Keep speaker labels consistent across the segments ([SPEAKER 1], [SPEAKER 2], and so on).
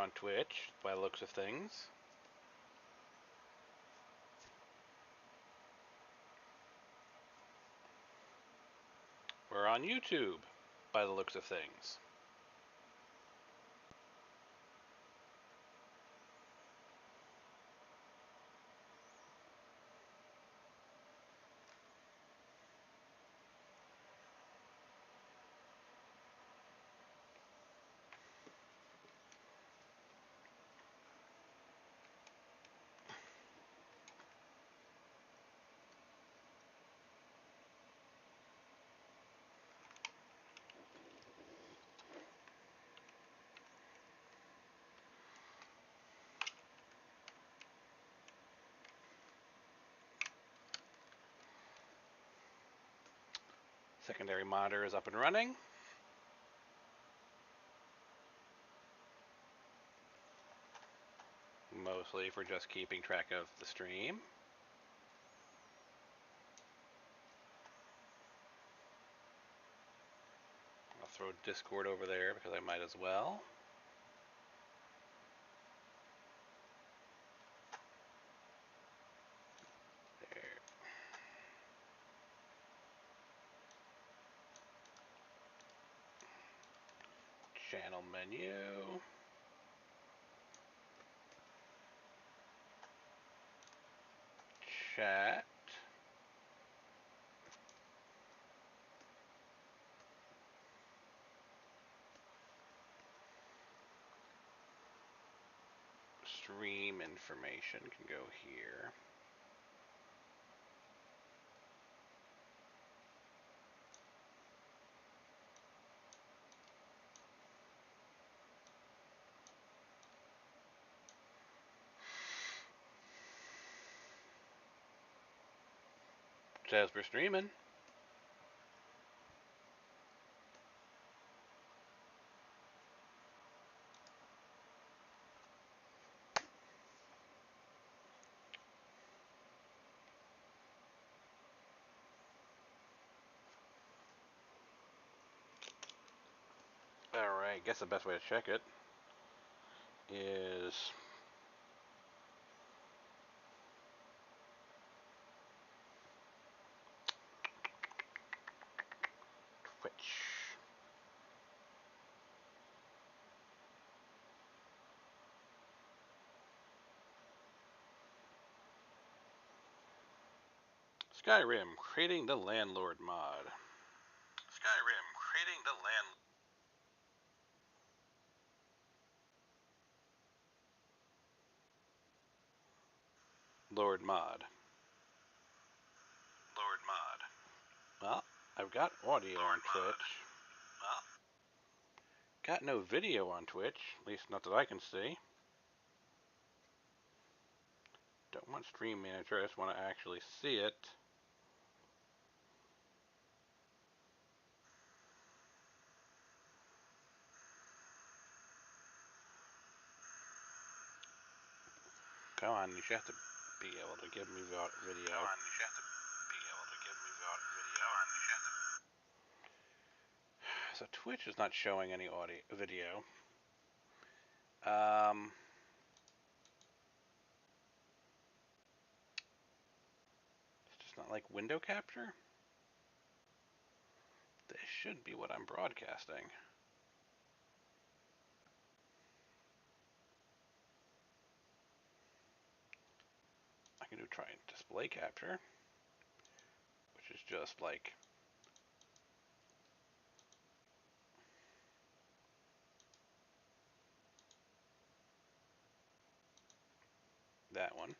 [SPEAKER 1] on Twitch, by the looks of things. We're on YouTube, by the looks of things. Secondary monitor is up and running. Mostly for just keeping track of the stream. I'll throw Discord over there because I might as well. There. Channel menu. Chat. Stream information can go here. Says we're streaming. Alright, guess the best way to check it is Twitch. Skyrim, creating the Landlord mod. Skyrim, creating the Landlord mod. Lord mod. Well, I've got audio on Twitch. Well, got no video on Twitch, at least not that I can see. Don't want Stream Manager, I just want to actually see it. Come on, you should have to be able to give me video. Come on, you should have to be able to give me video. Come on, you should have to. So Twitch is not showing any audio, video. It's just not like window capture. This should be what I'm broadcasting. I can do try and display capture, which is just like that one.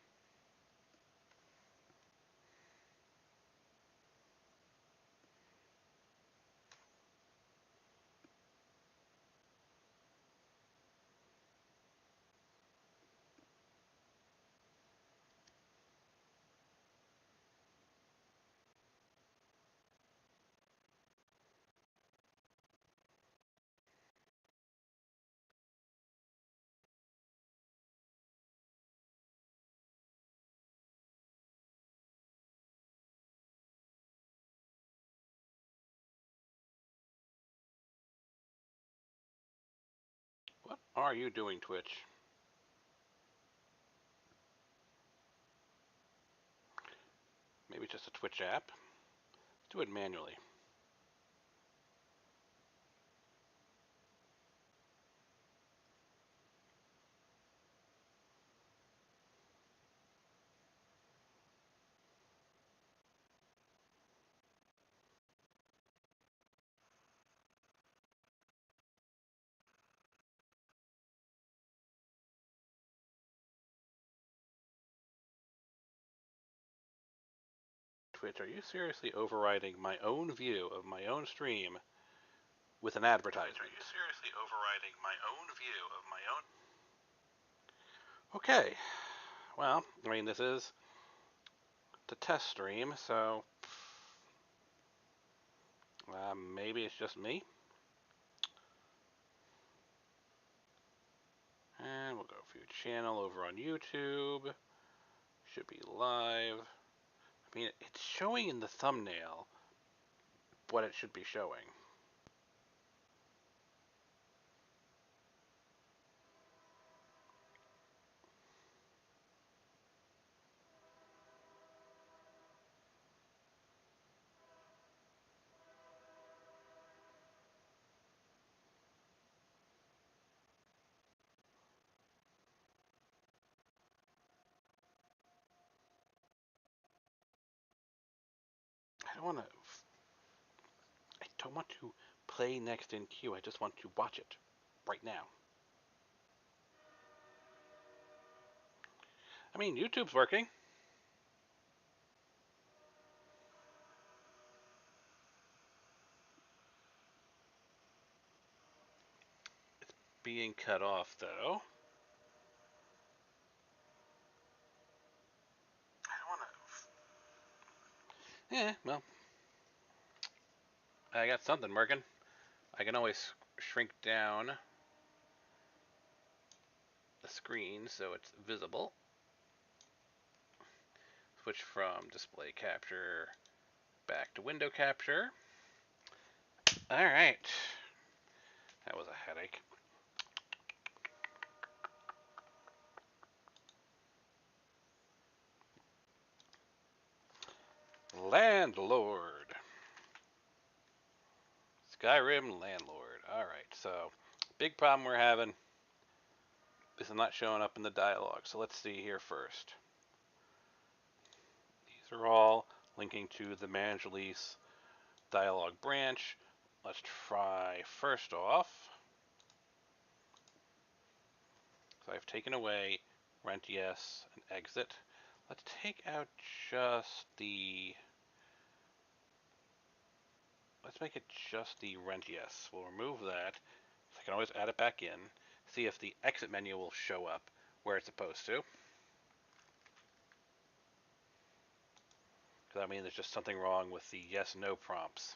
[SPEAKER 1] What are you doing, Twitch? Maybe it's just a Twitch app. Let's do it manually. Twitch, are you seriously overriding my own view of my own stream with an advertisement? Are you seriously overriding my own view of my own? Okay. Well, I mean, this is the test stream, so maybe it's just me. And we'll go view channel over on YouTube. Should be live. I mean, it's showing in the thumbnail what it should be showing. I don't want to. I don't want to play next in queue. I just want to watch it right now. I mean, YouTube's working. Being cut off, though. I don't want to. Well, I got something working. I can always shrink down the screen so it's visible. Switch from display capture back to window capture. Alright. That was a headache. Landlord. Skyrim Landlord. Alright, so big problem we're having. This is not showing up in the dialogue, so let's see here first. These are all linking to the manage release dialog branch. Let's try first off. So I've taken away rent yes and exit. Let's take out just the. Let's make it just the rent yes. We'll remove that. So I can always add it back in. See if the exit menu will show up where it's supposed to. Because I mean, there's just something wrong with the yes no prompts.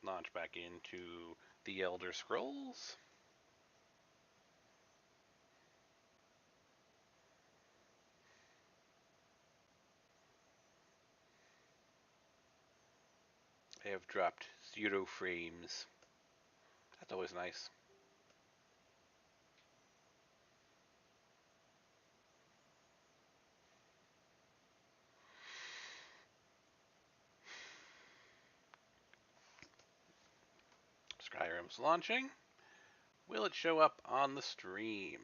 [SPEAKER 1] Launch back into the Elder Scrolls. I have dropped 0 frames. That's always nice. Skyrim's launching. Will it show up on the stream?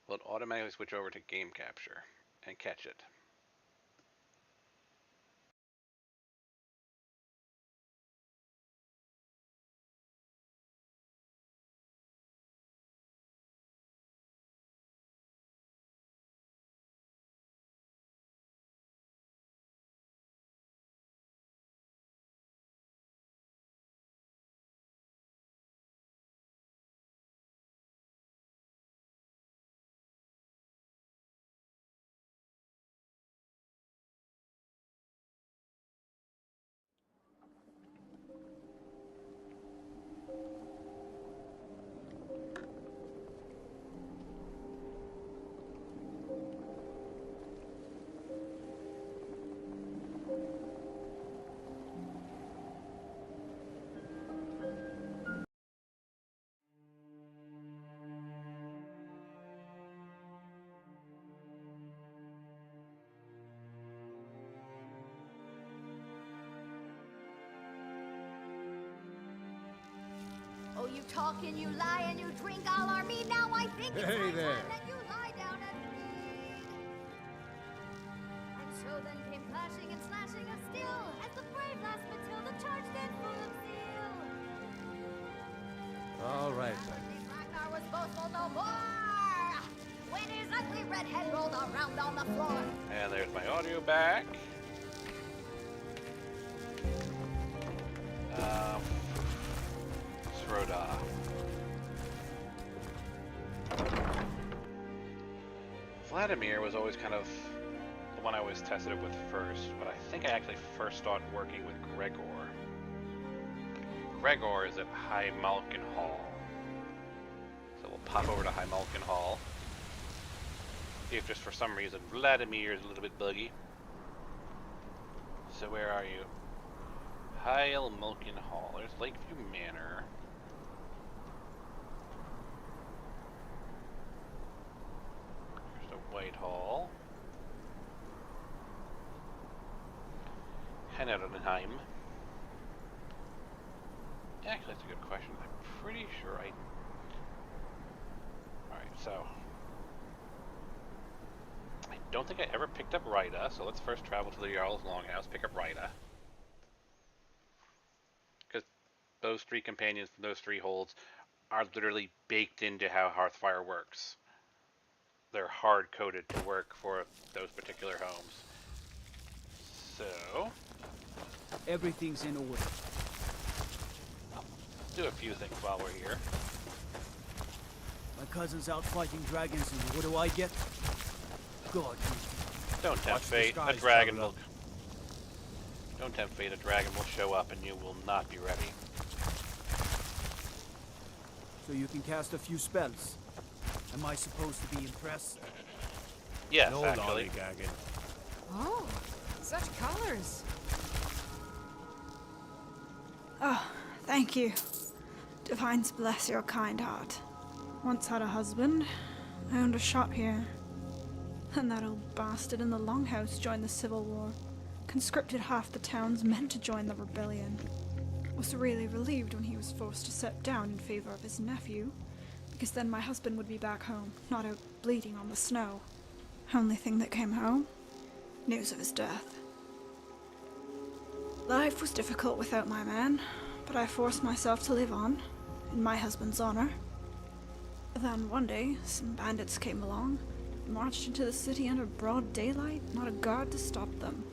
[SPEAKER 1] Will it automatically switch over to game capture and catch it?
[SPEAKER 2] talk and you lie and you drink all our mead. Now I think it's
[SPEAKER 3] Hey
[SPEAKER 2] time
[SPEAKER 3] there.
[SPEAKER 2] that you lie down and bleed. And so then came clashing and slashing of steel as the brave last Matilda charged in full of zeal.
[SPEAKER 3] All right, then.
[SPEAKER 2] Ragnar was boastful no more when his ugly red head rolled around on the floor.
[SPEAKER 1] And there's my audio back. Sroda. Vladimir was always kind of the one I always tested it with first, but I think I actually first started working with Gregor. Gregor is at High Malkin Hall. So we'll pop over to High Malkin Hall. See if just for some reason Vladimir is a little bit buggy. So where are you? High Malkin Hall. There's Lakeview Manor. There's the Whitehall. Hennerdenheim. Actually, that's a good question. I'm pretty sure Alright, so... I don't think I ever picked up Rita, so let's first travel to the Jarl's Longhouse, pick up Rita. Because those three companions from those three holds are literally baked into how Hearthfire works. They're hard-coded to work for those particular homes. So...
[SPEAKER 4] Everything's in order.
[SPEAKER 1] do a few things while we're here.
[SPEAKER 4] My cousin's out fighting dragons, and what do I get? God.
[SPEAKER 1] Don't tempt fate. A dragon will... Don't tempt fate. A dragon will show up, and you will not be ready.
[SPEAKER 4] So you can cast a few spells. Am I supposed to be impressed?
[SPEAKER 1] Yes,
[SPEAKER 3] No
[SPEAKER 1] actually.
[SPEAKER 3] lollygagging.
[SPEAKER 5] Oh, such colors.
[SPEAKER 6] Oh, thank you. Divines bless your kind heart. Once had a husband. I owned a shop here. And that old bastard in the Longhouse joined the Civil War. Conscripted half the town's men to join the rebellion. Was really relieved when he was forced to step down in favor of his nephew, because then my husband would be back home, not out bleeding on the snow. Only thing that came home? News of his death. Life was difficult without my man, but I forced myself to live on, in my husband's honor. Then one day, some bandits came along, marched into the city under broad daylight, not a guard to stop them.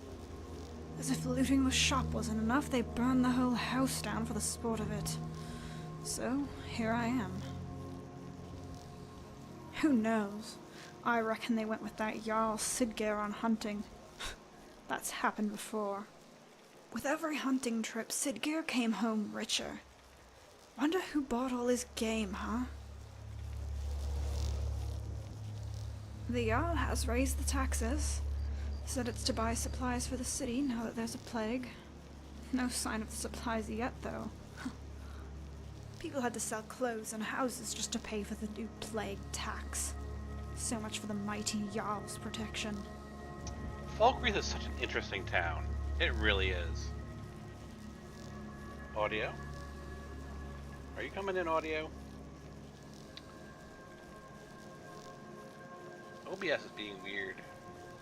[SPEAKER 6] As if looting the shop wasn't enough, they burned the whole house down for the sport of it. So, here I am. Who knows? I reckon they went with that Jarl Sidgeir on hunting. That's happened before. With every hunting trip, Sidgeir came home richer. Wonder who bought all his game, huh? The Jarl has raised the taxes. Said it's to buy supplies for the city now that there's a plague. No sign of the supplies yet, though. People had to sell clothes and houses just to pay for the new plague tax. So much for the mighty Jarl's protection.
[SPEAKER 1] Falkreath is such an interesting town. It really is. Audio? Are you coming in, audio? OBS is being weird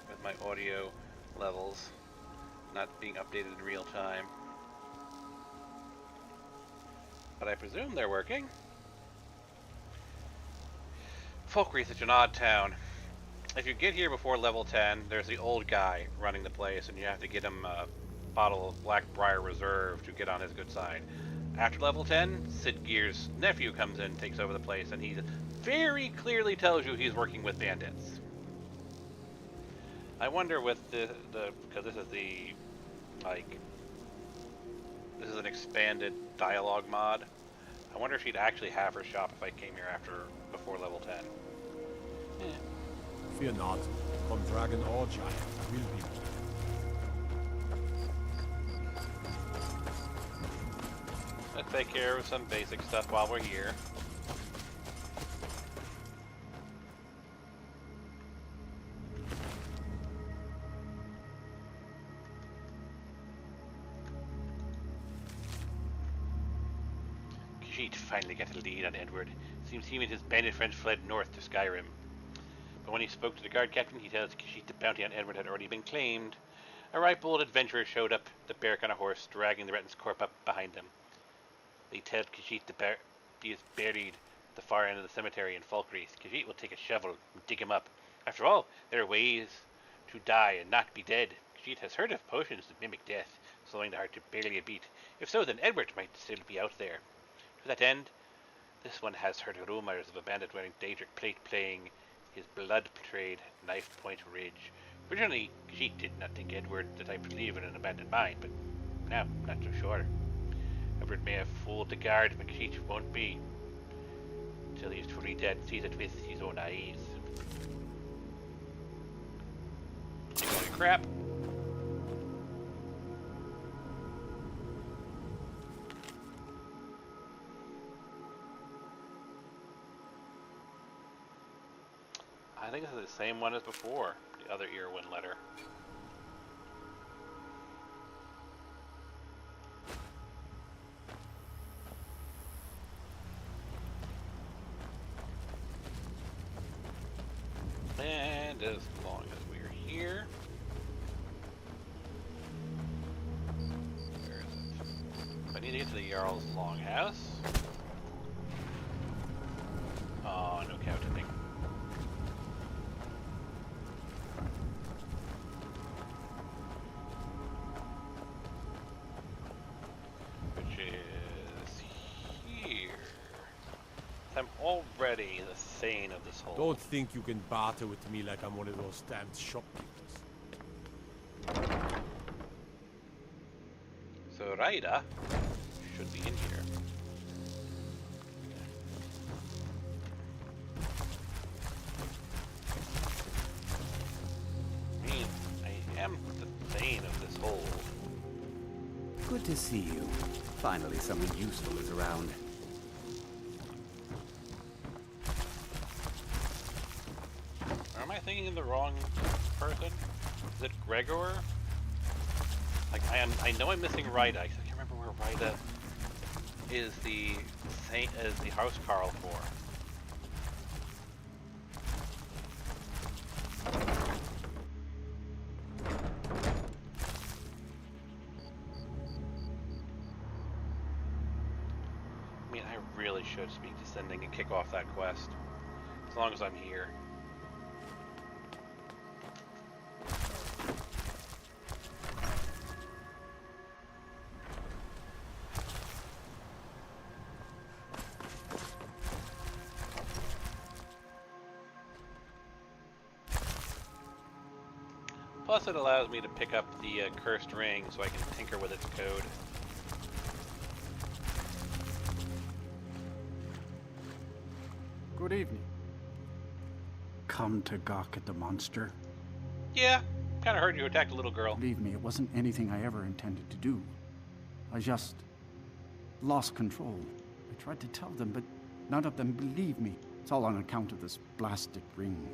[SPEAKER 1] with my audio levels not being updated in real time. But I presume they're working. Falkreath is an odd town. If you get here before level 10, there's the old guy running the place, and you have to get him a bottle of Blackbriar Reserve to get on his good side. After level 10, Sidgeir's nephew comes in, takes over the place, and he very clearly tells you he's working with bandits. I wonder with the because this is the, like, this is an expanded dialogue mod. I wonder if she'd actually have her shop if I came here before level 10. Eh.
[SPEAKER 3] Fear not. Come dragon or giant, will be.
[SPEAKER 1] Let's take care of some basic stuff while we're here. Khajiit finally got a lead on Edward. Seems he and his bandit friends fled north to Skyrim. But when he spoke to the guard captain, he tells Khajiit the bounty on Edward had already been claimed. A ripe old adventurer showed up, the Beric on a horse, dragging the Renton's corpse up behind him. They tell Khajiit he is buried at the far end of the cemetery in Falkreath. Khajiit will take a shovel and dig him up. After all, there are ways to die and not be dead. Khajiit has heard of potions that mimic death, slowing the heart to barely a beat. If so, then Edward might still be out there. To that end, this one has heard rumors of a bandit wearing Daedric plate playing his blood-betrayed Knife Point Ridge. Originally, Khajiit did not think Edward the type to leave in an abandoned mine, but now, not so sure. Edward may have fooled the guard, but Khajiit won't be until he is truly dead and sees it with his own eyes. Holy crap. I think this is the same one as before, the other Irwin letter. And as long as we're here, where is it? I need to get to the Jarl's Longhouse. Oh, no counting. Which is here. I'm already the Thane of this whole.
[SPEAKER 3] Don't think you can barter with me like I'm one of those damned shopkeepers.
[SPEAKER 1] So Raida should be in here. I mean, I am the Thane of this whole.
[SPEAKER 7] Good to see you. Finally, someone useful is around.
[SPEAKER 1] Or am I thinking of the wrong person? Is it Gregor? Like I know I'm missing Raida. I can't remember where Raida is the house Carl for. I mean, I really should speak to Sending and kick off that quest. As long as I'm here. Plus, it allows me to pick up the cursed ring so I can tinker with its code.
[SPEAKER 8] Good evening. Come to gawk at the monster?
[SPEAKER 1] Yeah, kind of heard you attacked a little girl.
[SPEAKER 8] Believe me, it wasn't anything I ever intended to do. I just lost control. I tried to tell them, but none of them believed me. It's all on account of this blasted ring.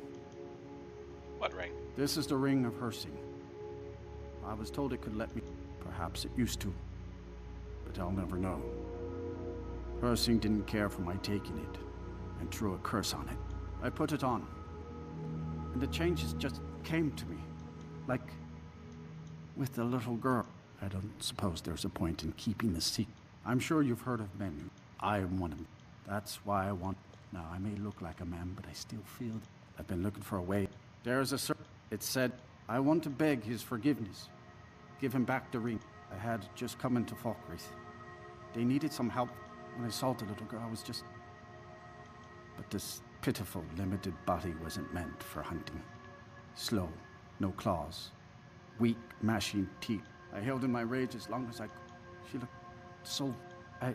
[SPEAKER 1] What ring?
[SPEAKER 8] This is the ring of Hersing. I was told it could let me. Perhaps it used to. But I'll never know. Hersing didn't care for my taking it, and threw a curse on it. I put it on, and the changes just came to me. Like with the little girl. I don't suppose there's a point in keeping the secret. I'm sure you've heard of men. I am one of them. That's why I want. Now, I may look like a man, but I still feel. I've been looking for a way. There's a certain. It said, I want to beg his forgiveness. Give him back the ring. I had just come into Falkreath. They needed some help. When I saw the little girl, I was just. But this pitiful, limited body wasn't meant for hunting. Slow, no claws. Weak, mashing teeth. I held in my rage as long as I could. She looked so. I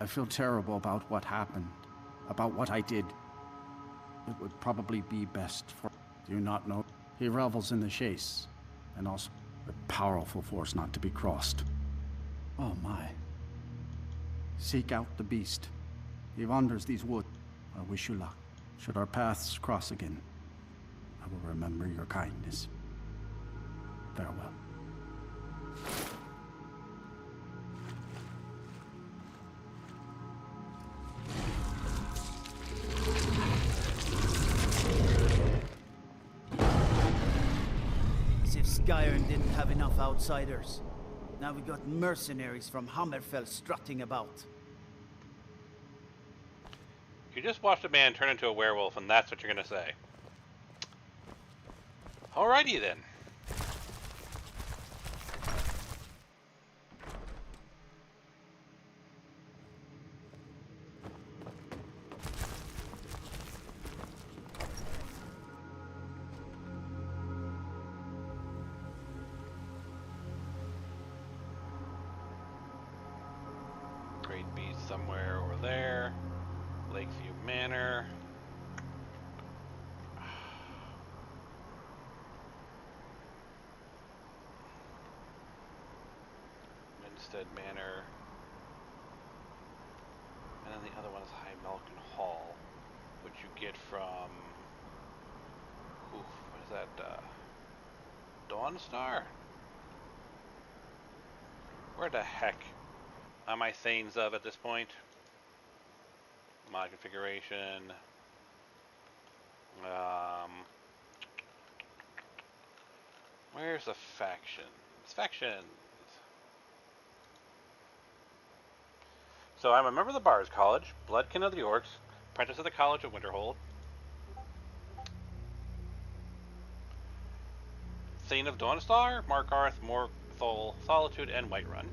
[SPEAKER 8] feel terrible about what happened. About what I did. It would probably be best for. Do you not know? He revels in the chase, and also a powerful force not to be crossed. Oh my. Seek out the beast. He wanders these woods. I wish you luck. Should our paths cross again, I will remember your kindness. Farewell.
[SPEAKER 4] if Skyrim didn't have enough outsiders. Now we got mercenaries from Hammerfell strutting about.
[SPEAKER 1] You just watched a man turn into a werewolf, and that's what you're gonna say. Alrighty then. Great Beast somewhere over there. Lakeview Manor. Winstead Manor. And then the other one is High Malkin Hall, which you get from... Oof, what is that? Dawnstar? Where the heck am I Thanes of at this point? My configuration. Where's the factions? Factions. So I'm a member of the Bard's College, Bloodkin of the Orcs, apprentice of the College of Winterhold, Thane of Dawnstar, Markarth, Morthal, Solitude, and Whiterun.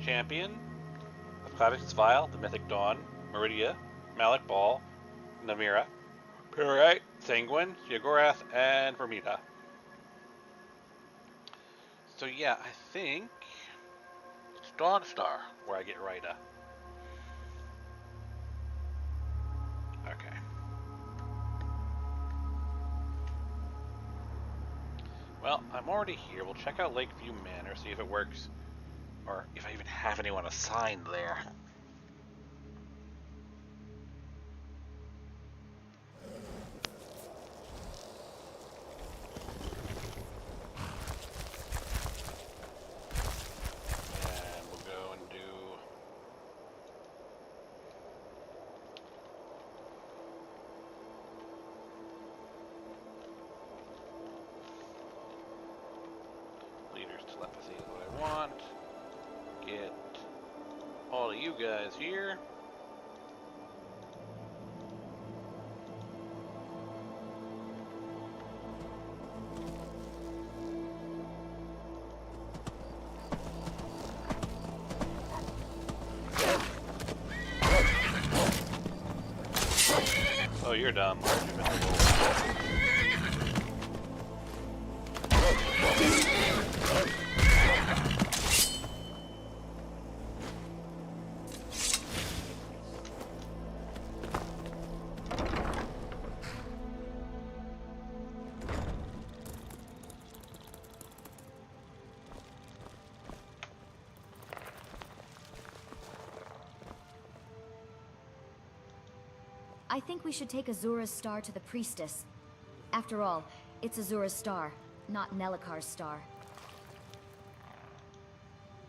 [SPEAKER 1] Champion of Clavix's Vile, the Mythic Dawn, Meridia, Malik Ball, Namira, Pyrite, Sanguine, Sheogorath, and Vermida. So yeah, I think it's Dawnstar where I get Rita. Okay. Well, I'm already here. We'll check out Lakeview Manor, see if it works, or if I even have anyone assigned there. Telepathy is what I want. Get all of you guys here. Oh, you're dumb.
[SPEAKER 2] I think we should take Azura's star to the priestess. After all, it's Azura's star, not Nelikar's star.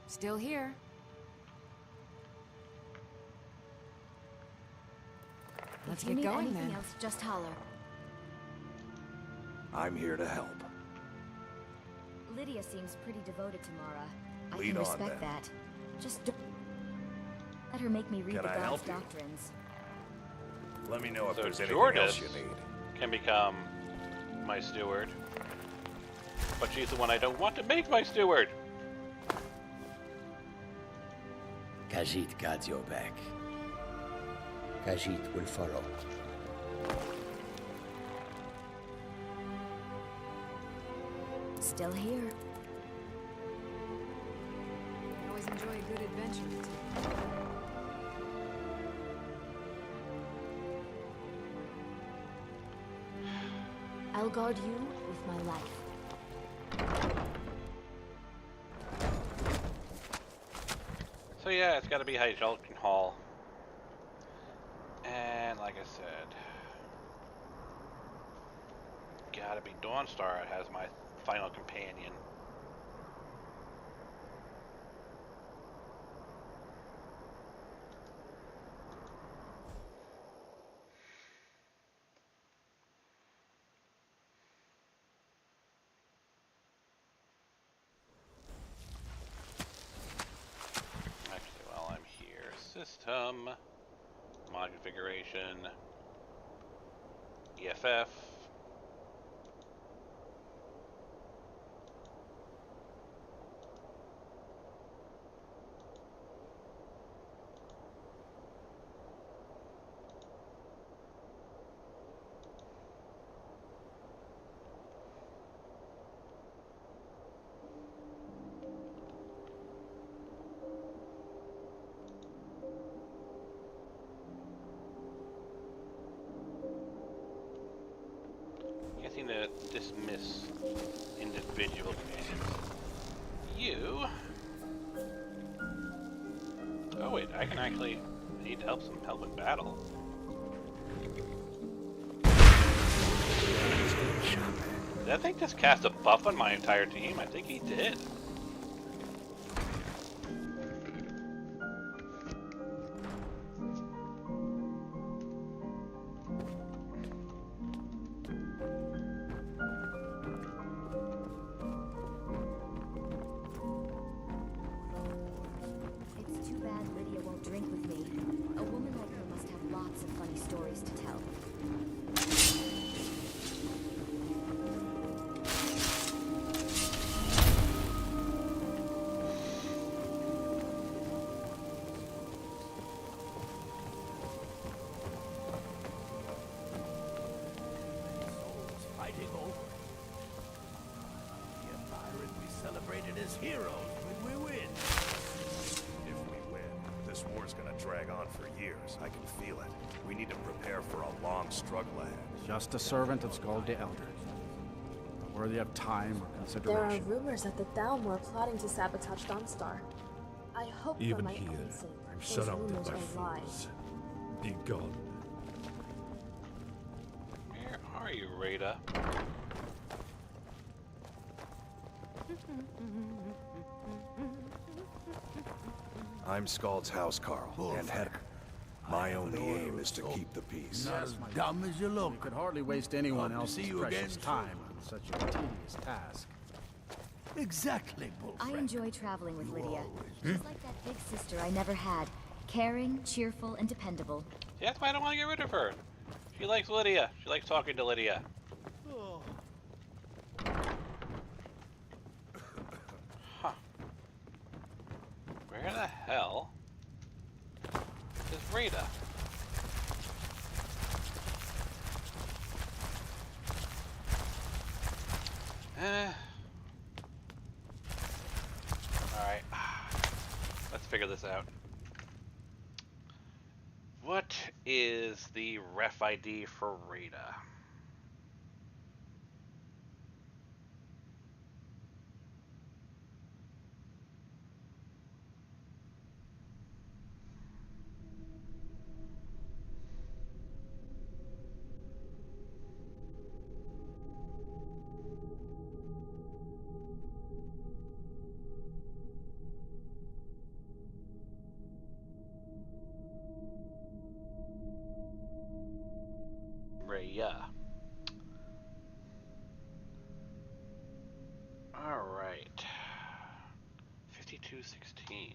[SPEAKER 5] Still here. Let's
[SPEAKER 2] If you
[SPEAKER 5] get
[SPEAKER 2] need
[SPEAKER 5] going
[SPEAKER 2] anything
[SPEAKER 5] then.
[SPEAKER 2] else, just holler.
[SPEAKER 9] I'm here to help.
[SPEAKER 2] Lydia seems pretty devoted to Mara. I
[SPEAKER 9] Lead
[SPEAKER 2] can
[SPEAKER 9] on,
[SPEAKER 2] respect
[SPEAKER 9] then.
[SPEAKER 2] that. Just don't let her make me read
[SPEAKER 9] Can
[SPEAKER 2] the
[SPEAKER 9] I
[SPEAKER 2] gods'
[SPEAKER 9] help you?
[SPEAKER 2] doctrines.
[SPEAKER 9] Let me know if
[SPEAKER 1] So
[SPEAKER 9] there's anything
[SPEAKER 1] Jordis
[SPEAKER 9] else you need.
[SPEAKER 1] can become my steward, but she's the one I don't want to make my steward.
[SPEAKER 10] Khajiit guards your back. Khajiit will follow.
[SPEAKER 2] Still here.
[SPEAKER 5] I always enjoy a good adventure or two.
[SPEAKER 2] I'll guard you with my life.
[SPEAKER 1] So yeah, it's got to be High Jalkin Hall, and like I said, gotta be Dawnstar as my final companion. Momentum, mod configuration, EFF. Guessing to dismiss individual companions. You. Oh wait, I can actually need help. Some help in battle. Did that thing just cast a buff on my entire team? I think he did.
[SPEAKER 2] It's too bad Lydia won't drink with me. A woman like her must have lots of funny stories to tell.
[SPEAKER 10] Souls fighting over. The Empire, we celebrated as heroes when we win.
[SPEAKER 9] If we win, this war's gonna drag on for years. I can feel it. We need to prepare for a long struggle ahead.
[SPEAKER 8] Just a servant of Skull the Elder. Not worthy of time or
[SPEAKER 11] There are
[SPEAKER 8] consideration.
[SPEAKER 11] rumors that the Thalmor are plotting to sabotage Dawnstar. I hope for
[SPEAKER 3] Even
[SPEAKER 11] my
[SPEAKER 3] here,
[SPEAKER 11] own sake,
[SPEAKER 3] I'm
[SPEAKER 11] those
[SPEAKER 3] surrounded
[SPEAKER 11] rumors
[SPEAKER 3] by
[SPEAKER 11] are lies.
[SPEAKER 3] fools. Be gone.
[SPEAKER 1] Where are you, Rada?
[SPEAKER 9] I'm Scald's housecarl, and head. My only aim is to keep the peace.
[SPEAKER 10] Not as dumb as you
[SPEAKER 8] You
[SPEAKER 10] look.
[SPEAKER 8] could hardly waste anyone
[SPEAKER 10] Hope to see
[SPEAKER 8] else's
[SPEAKER 10] you
[SPEAKER 8] precious
[SPEAKER 10] again
[SPEAKER 8] time on such a tedious task.
[SPEAKER 10] Exactly, Bullfrog.
[SPEAKER 2] I enjoy traveling with Lydia. She's like that big sister I never had. Caring, cheerful, and dependable.
[SPEAKER 1] See, that's why I don't want to get rid of her. She likes Lydia. She likes talking to Lydia. Huh. Where the hell is Rada? Alright. Let's figure this out. What is the ref ID for Rada? Raya. Alright. 5216.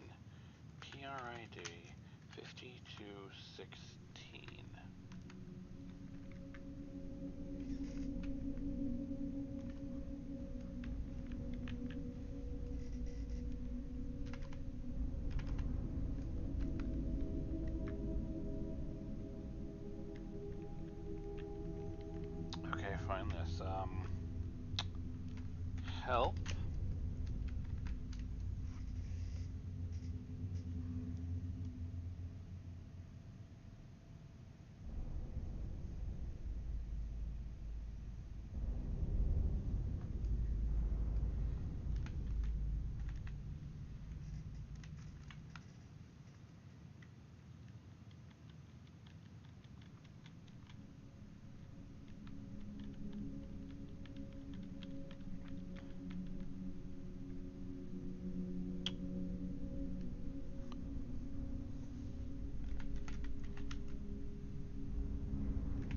[SPEAKER 1] PRID 5216. Okay, find this. Help.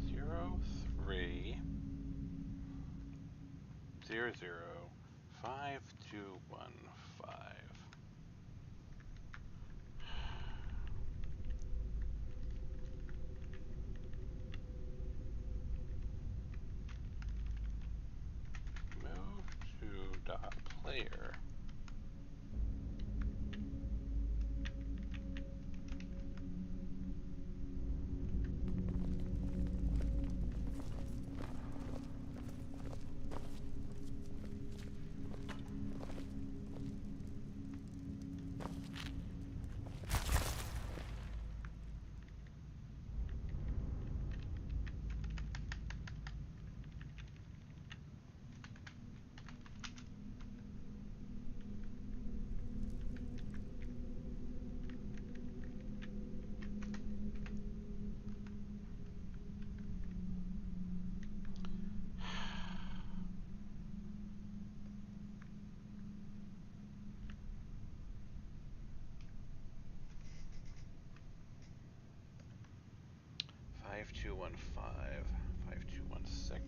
[SPEAKER 1] Zero three 005215. 5215, 5216.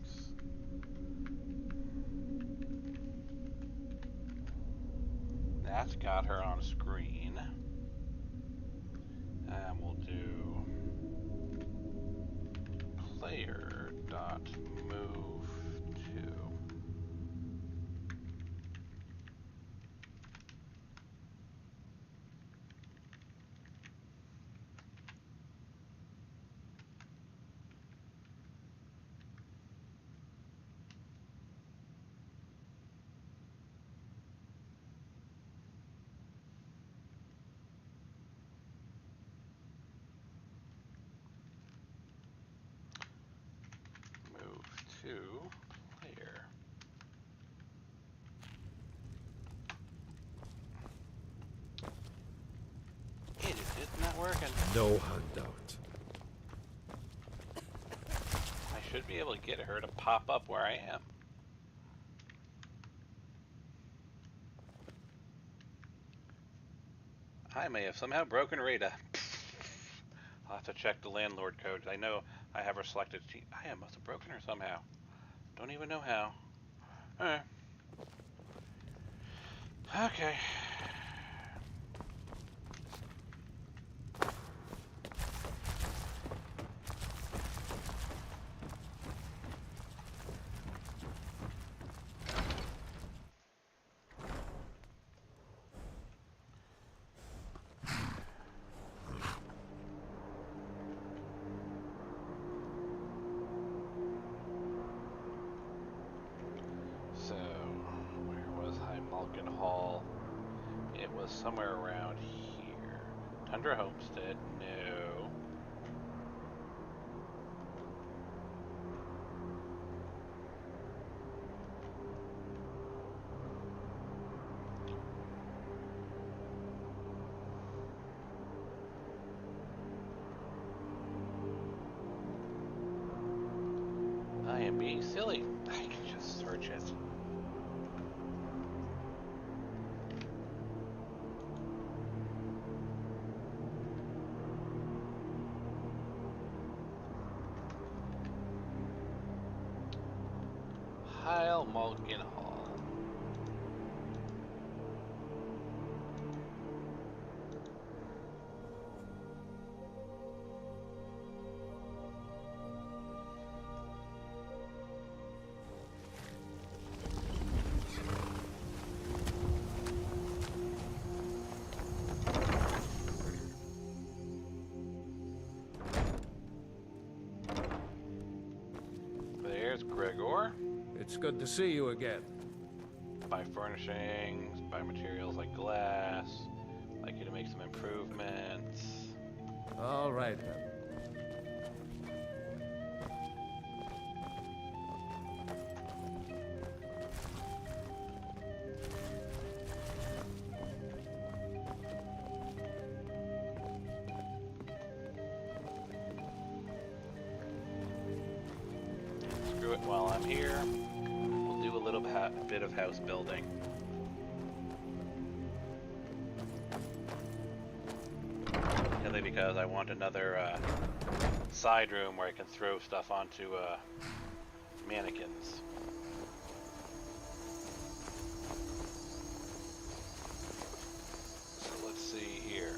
[SPEAKER 1] That's got her on screen. And we'll do player.move to. To player. It's not working.
[SPEAKER 3] No handout.
[SPEAKER 1] I should be able to get her to pop up where I am. I may have somehow broken Rita. I'll have to check the landlord code. I know I have her selected. I must have broken her somehow. Don't even know how. Alright. Okay. So, where was Malkin Hall? It was somewhere around here. Tundra Homestead, no. I am being silly. I can just search it. Heil Malkin Hall. There's Gregor.
[SPEAKER 10] It's good to see you again.
[SPEAKER 1] Buy furnishings, buy materials like glass. Like you to make some improvements.
[SPEAKER 10] All right, then.
[SPEAKER 1] Screw it while I'm here. We'll do a little bit of house building. Mainly because I want another side room where I can throw stuff onto mannequins. So let's see here.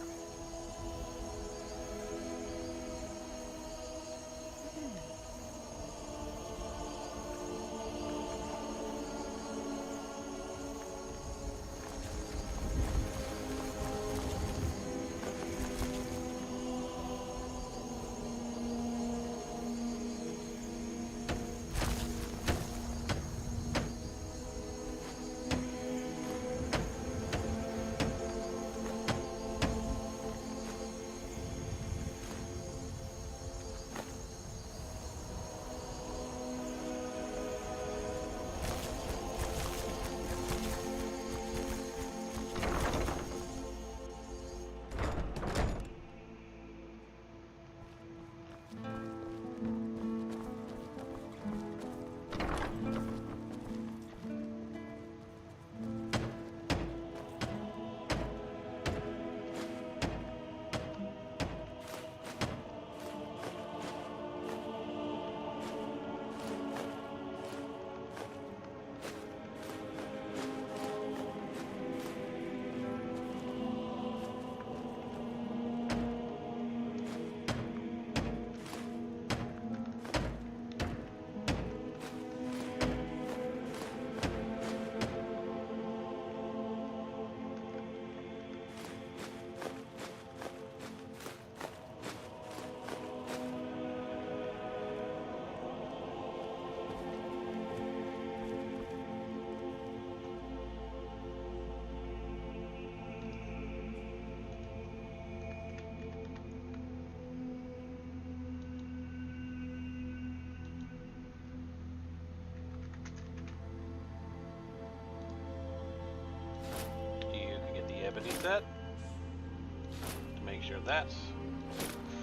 [SPEAKER 1] that that's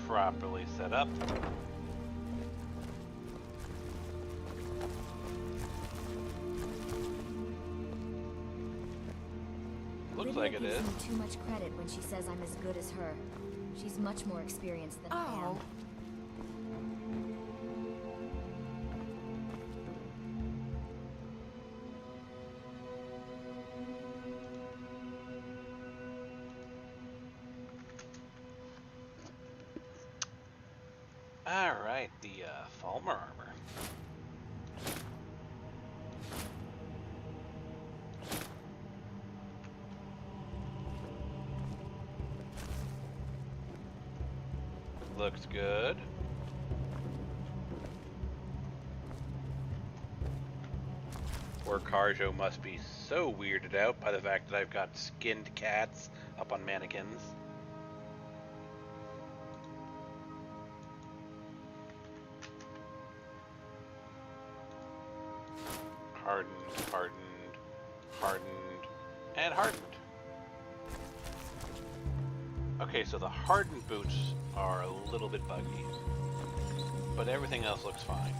[SPEAKER 1] properly set up. Looks like it
[SPEAKER 2] Lydia
[SPEAKER 1] is.
[SPEAKER 2] gives me too much credit when she says I'm as good as her. She's much more experienced than I am.
[SPEAKER 1] Alright, the Falmer armor. Looks good. Poor Carjo must be so weirded out by the fact that I've got skinned cats up on mannequins. Hardened, hardened, hardened, and hardened. Okay, so the hardened boots are a little bit buggy, but everything else looks fine.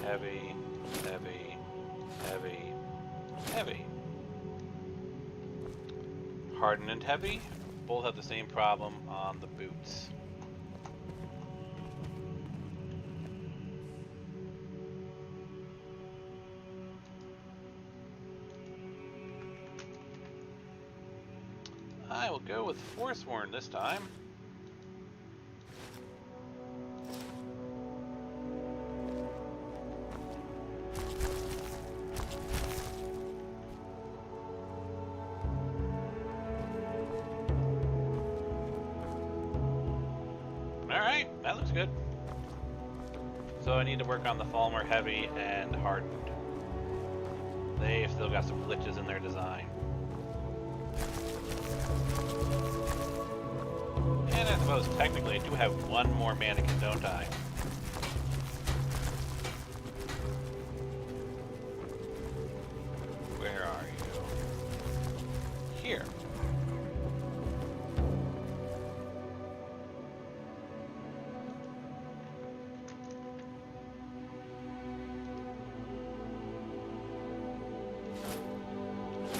[SPEAKER 1] Heavy, heavy, heavy, heavy. Hardened and heavy both have the same problem on the boots. I will go with Forsworn this time. Alright, that looks good. So I need to work on the Falmer Heavy and Hardened. They've still got some glitches in their design. And I suppose technically I do have one more mannequin, don't I? Where are you? Here.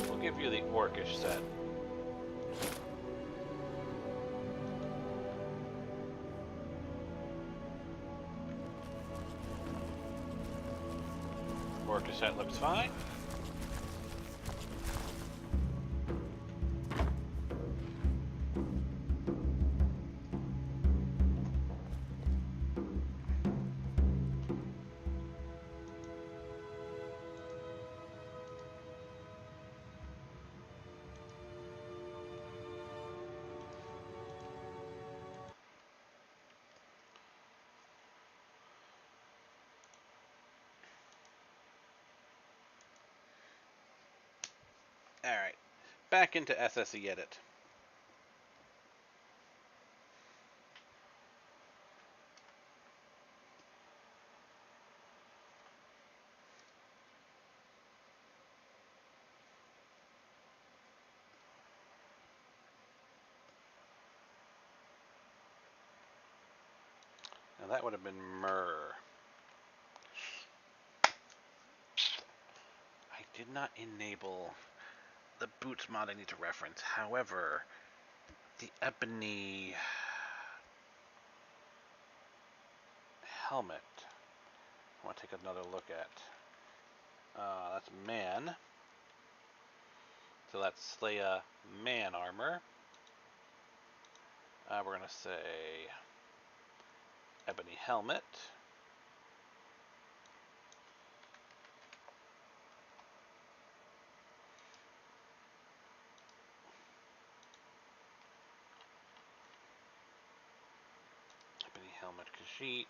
[SPEAKER 1] We'll give you the orcish set. Orcish set looks fine. Alright, back into SSE Edit. Now that would have been Myrrh. I did not enable the boots mod I need to reference. However, the ebony helmet I want to take another look at. That's man. So that's Slaya man armor. We're going to say ebony helmet. Ebony helmet Khajiit.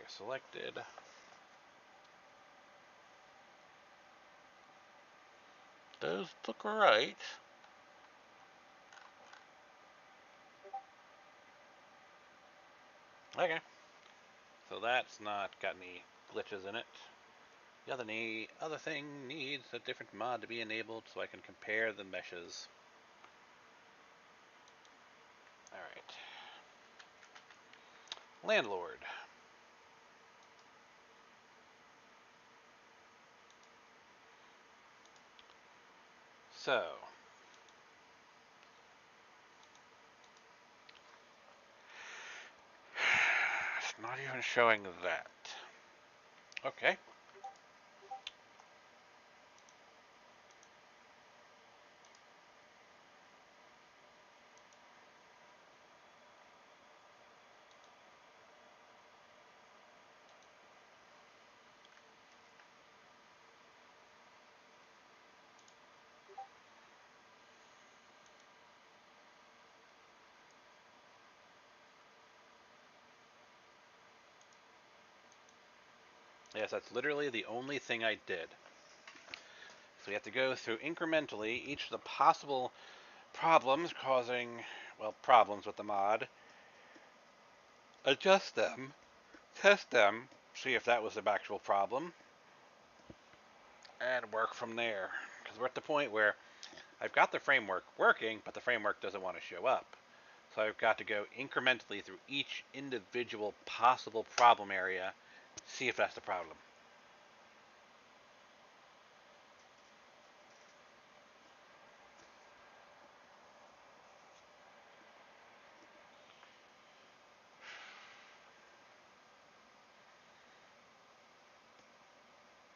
[SPEAKER 1] selected. Does look right. Okay. So that's not got any glitches in it. The other thing needs a different mod to be enabled so I can compare the meshes. Alright. Landlord. So, it's not even showing that. Okay. Yes, that's literally the only thing I did. So we have to go through incrementally each of the possible problems causing, well, problems with the mod, adjust them, test them, see if that was the actual problem, and work from there. Because we're at the point where I've got the framework working, but the framework doesn't want to show up. So I've got to go incrementally through each individual possible problem area, see if that's the problem.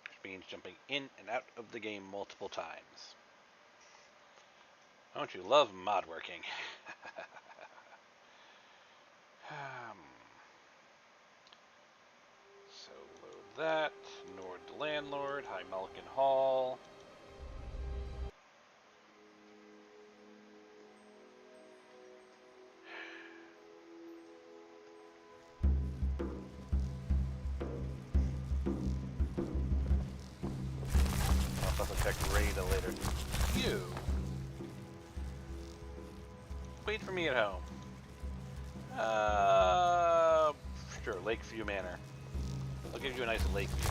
[SPEAKER 1] Which means jumping in and out of the game multiple times. Don't you love mod working? So load that, Nord the Landlord, High Malkin Hall. I'll have to check Rada later. You! Wait for me at home. Sure, Lakeview Manor. I'll give you a nice lake view.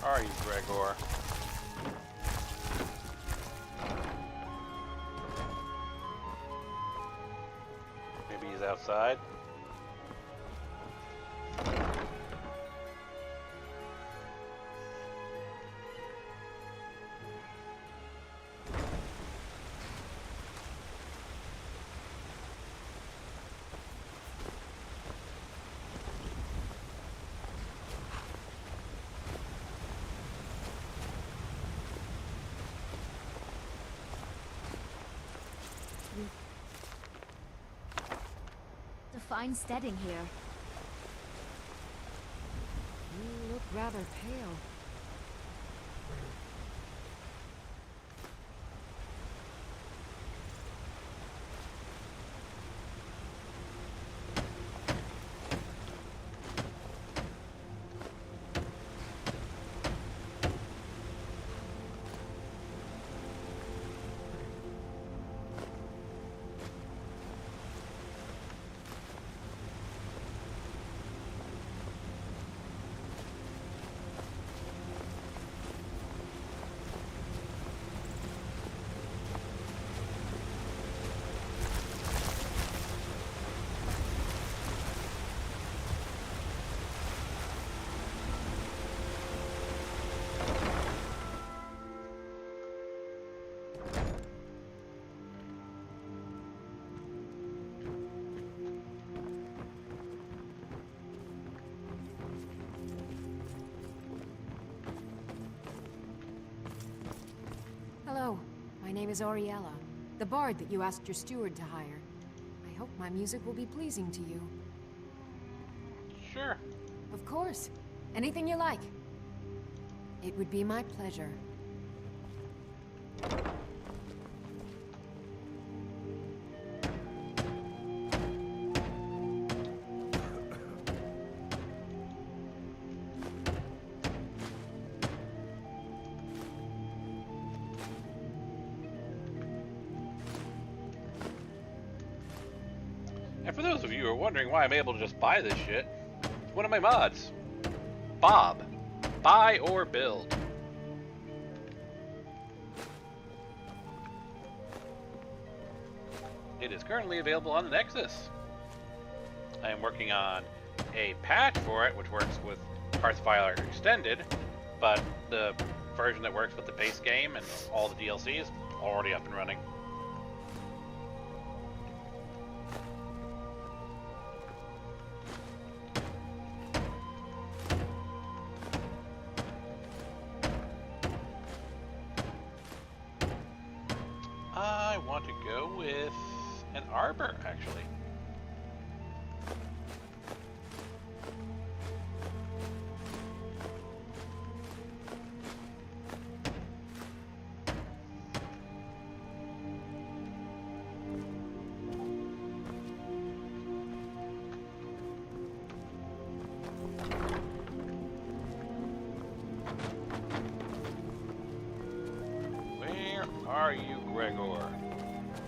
[SPEAKER 1] Are you, Gregor? Maybe he's outside.
[SPEAKER 2] A fine steading here.
[SPEAKER 5] You look rather pale. Hello, my name is Oriella, the bard that you asked your steward to hire. I hope my music will be pleasing to you.
[SPEAKER 1] Sure.
[SPEAKER 5] Of course. Anything you like. It would be my pleasure.
[SPEAKER 1] And for those of you who are wondering why I'm able to just buy this shit, it's one of my mods. Bob. Buy or build. It is currently available on the Nexus. I am working on a patch for it, which works with Hearthfire Extended, but the version that works with the base game and all the DLC is already up and running. I want to go with an arbor, actually. Where are you, Gregor?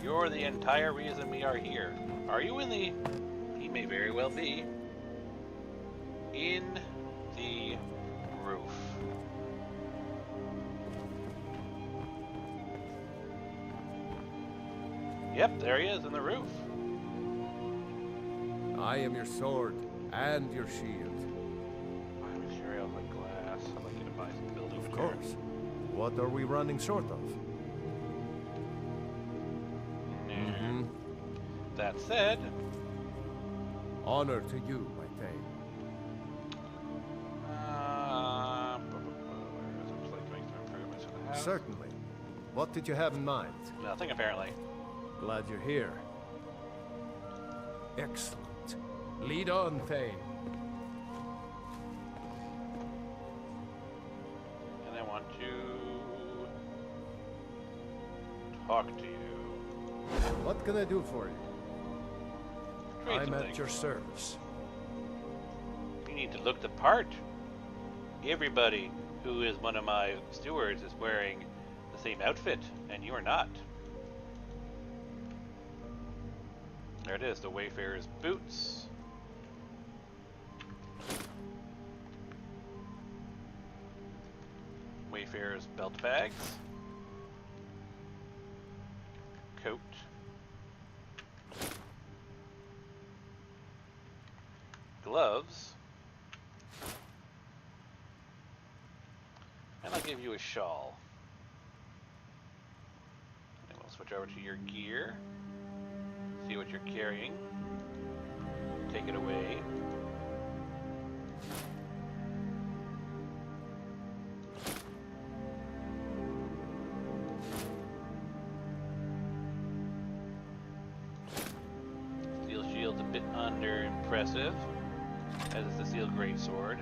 [SPEAKER 1] You're the entire reason we are here. Are you in the... He may very well be. In the roof. Yep, there he is in the roof.
[SPEAKER 10] I am your sword and your shield.
[SPEAKER 1] My materials like glass. I'd like you to buy some building
[SPEAKER 9] Of
[SPEAKER 1] materials.
[SPEAKER 9] course. What are we running short of?
[SPEAKER 10] Mm-hmm.
[SPEAKER 1] That said,
[SPEAKER 10] Honor to you, my thane.
[SPEAKER 1] looks like make some improvements to the house.
[SPEAKER 9] Certainly. What did you have in mind?
[SPEAKER 1] Nothing apparently.
[SPEAKER 10] Glad you're here. Excellent. Lead on, thane.
[SPEAKER 1] And I want to talk to you.
[SPEAKER 9] What can I do for you?
[SPEAKER 1] Trade
[SPEAKER 9] I'm
[SPEAKER 1] some
[SPEAKER 9] at
[SPEAKER 1] things.
[SPEAKER 9] your service.
[SPEAKER 1] You need to look the part. Everybody who is one of my stewards is wearing the same outfit, and you are not. There it is, the Wayfarer's boots. Wayfarer's belt bags. Coat. Gloves. And I'll give you a shawl. And we'll switch over to your gear. See what you're carrying. Take it away. Steel shield's a bit under impressive, as is the steel greatsword.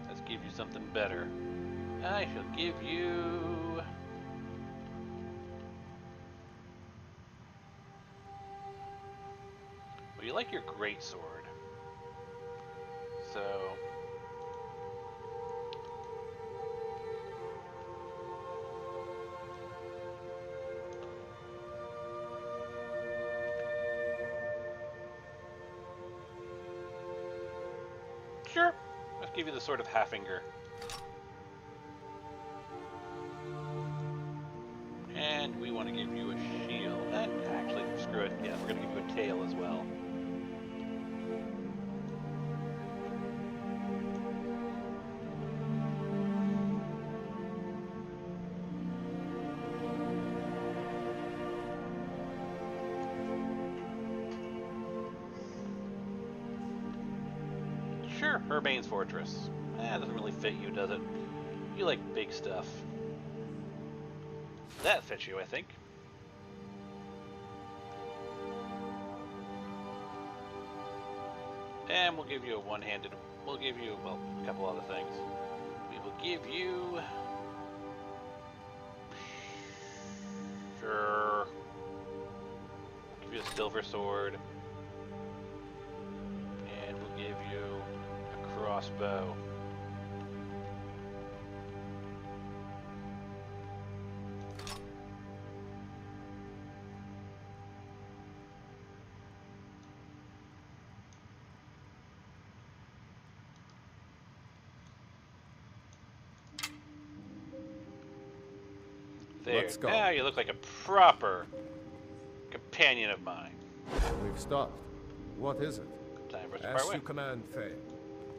[SPEAKER 1] Let's give you something better. I shall give you... Well, you like your greatsword. So... Sure. Let's give you the sort of halfinger. And we want to give you a shield. Actually, screw it. Yeah, we're going to give you a tail as well. Sure, Urbane's Fortress. That doesn't really fit you, does it? You like big stuff. That fits you, I think. And we'll give you a one-handed... We'll give you, well, a couple other things. We will give you... Sure. Give you a silver sword. And we'll give you a crossbow. There.
[SPEAKER 12] Let's go.
[SPEAKER 1] Now you look like a proper companion of mine.
[SPEAKER 12] We've stopped. What is it?
[SPEAKER 1] Time for us to
[SPEAKER 12] As
[SPEAKER 1] part way.
[SPEAKER 12] you command, Faye.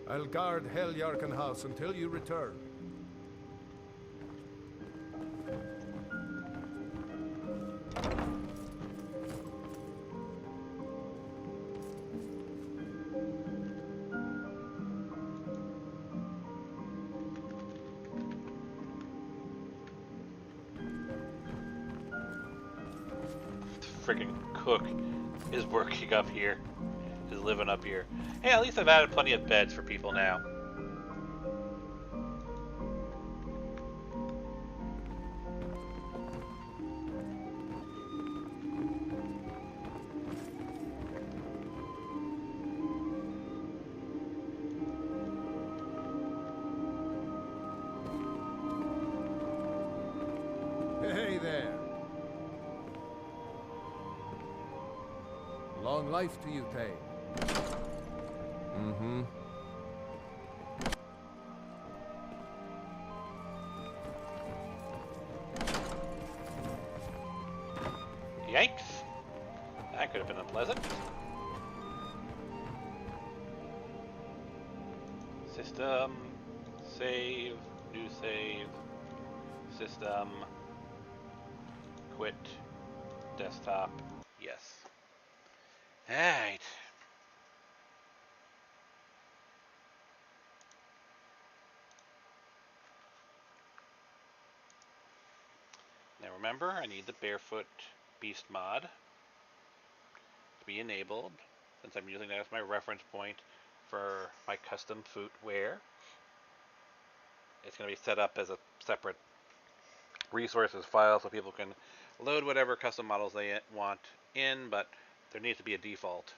[SPEAKER 12] I'll guard Heljarken House until you return.
[SPEAKER 1] Freaking cook is working up here, is living up here. Hey, at least I've added plenty of beds for people now.
[SPEAKER 12] Hey there. Long life to you, Tay. Mm-hmm.
[SPEAKER 1] Yikes. That could have been unpleasant. System. Save. New save. System. Quit. Desktop. Yes. Alright. Now remember, I need the Barefoot Beast mod to be enabled, since I'm using that as my reference point for my custom footwear. It's going to be set up as a separate resources file so people can load whatever custom models they want in, but there needs to be a default.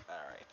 [SPEAKER 1] Alright.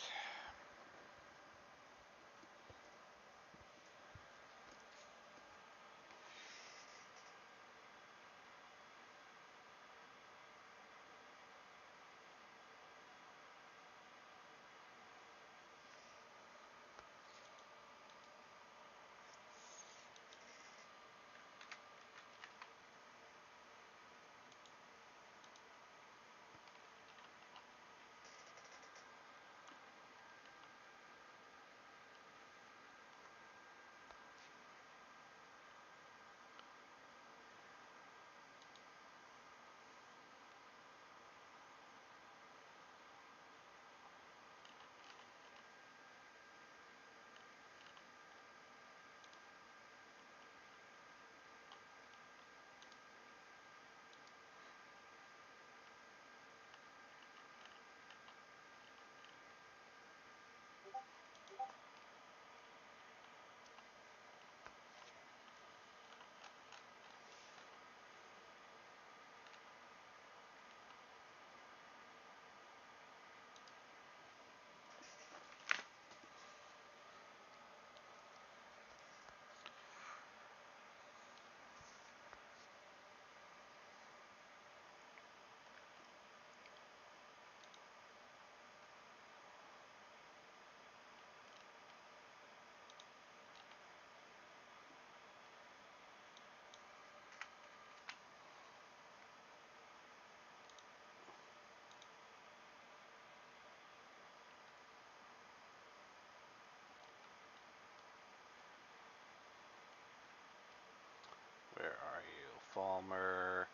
[SPEAKER 1] Falmer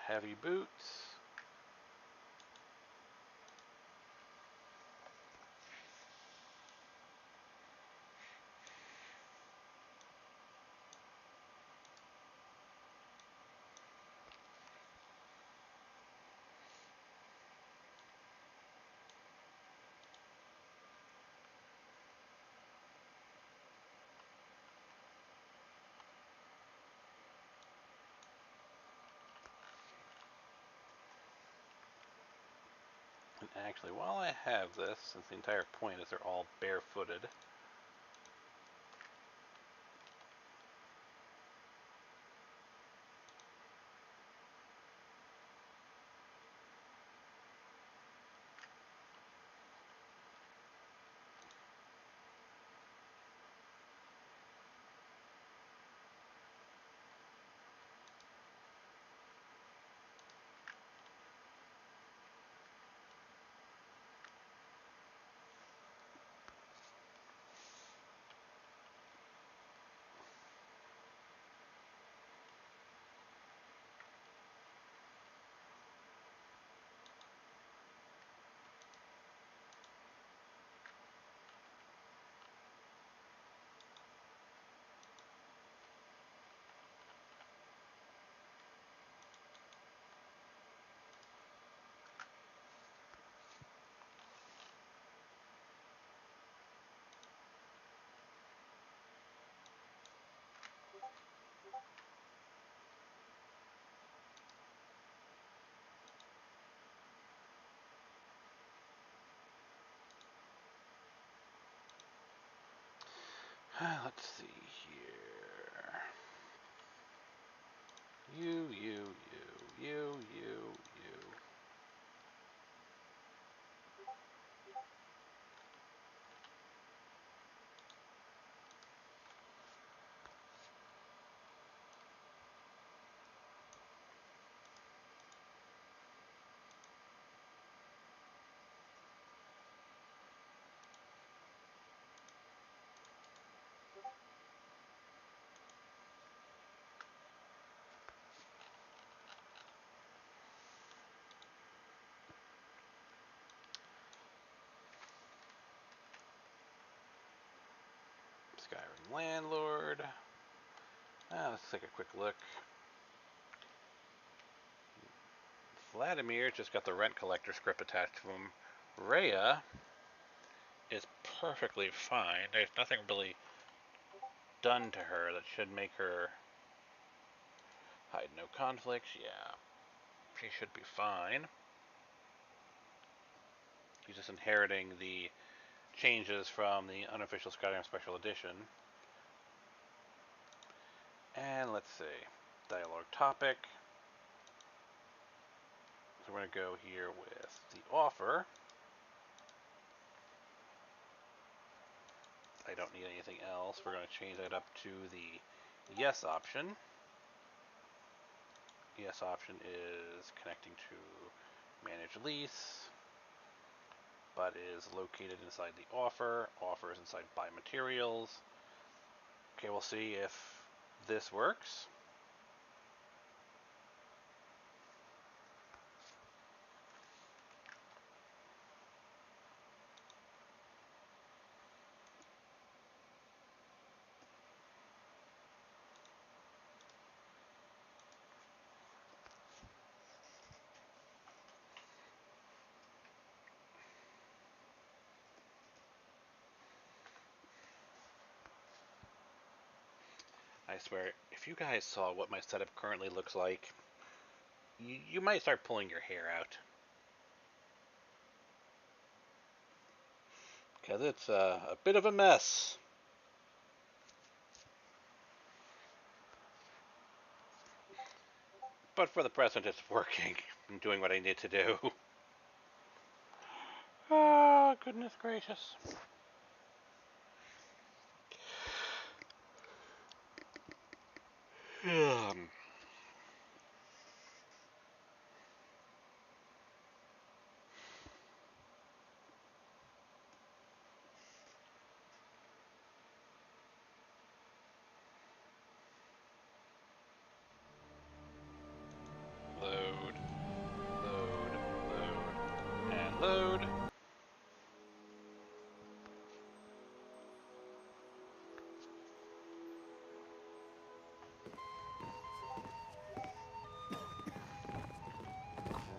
[SPEAKER 1] heavy boots. And actually, while I have this, since the entire point is they're all barefooted, let's see here. You. Skyrim Landlord. Let's take a quick look. Vladimir just got the rent collector script attached to him. Rhea is perfectly fine. There's nothing really done to her that should make her hide no conflicts. Yeah, she should be fine. He's just inheriting the changes from the unofficial Skyrim Special Edition. And let's see, dialogue topic. So we're going to go here with the offer. I don't need anything else. We're going to change that up to the yes option. Yes option is connecting to manage lease, but is located inside the offer. Offer is inside buy materials. Okay, we'll see if this works. I swear, if you guys saw what my setup currently looks like, you might start pulling your hair out. Because it's a bit of a mess. But for the present, it's working and doing what I need to do. Oh, goodness gracious.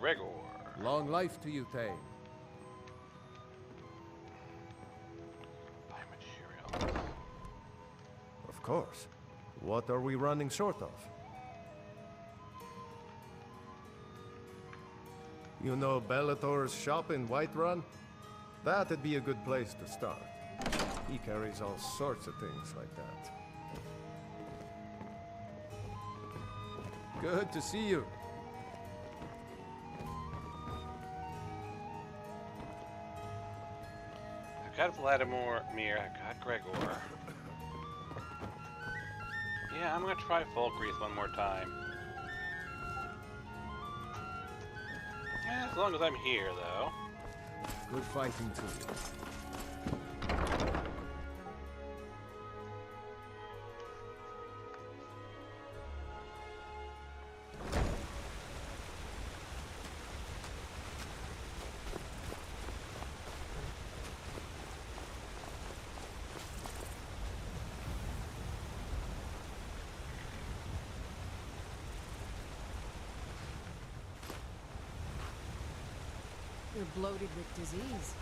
[SPEAKER 1] Gregor.
[SPEAKER 12] Long life to you, Thane.
[SPEAKER 1] Buy materials.
[SPEAKER 12] Of course. What are we running short of? You know Bellator's shop in Whiterun? That'd be a good place to start. He carries all sorts of things like that. Good to see you.
[SPEAKER 1] I've got Vladimir, I've got Gregor. Yeah, I'm gonna try Folkreath one more time. As long as I'm here, though.
[SPEAKER 12] Good fighting too.
[SPEAKER 5] You're bloated with disease.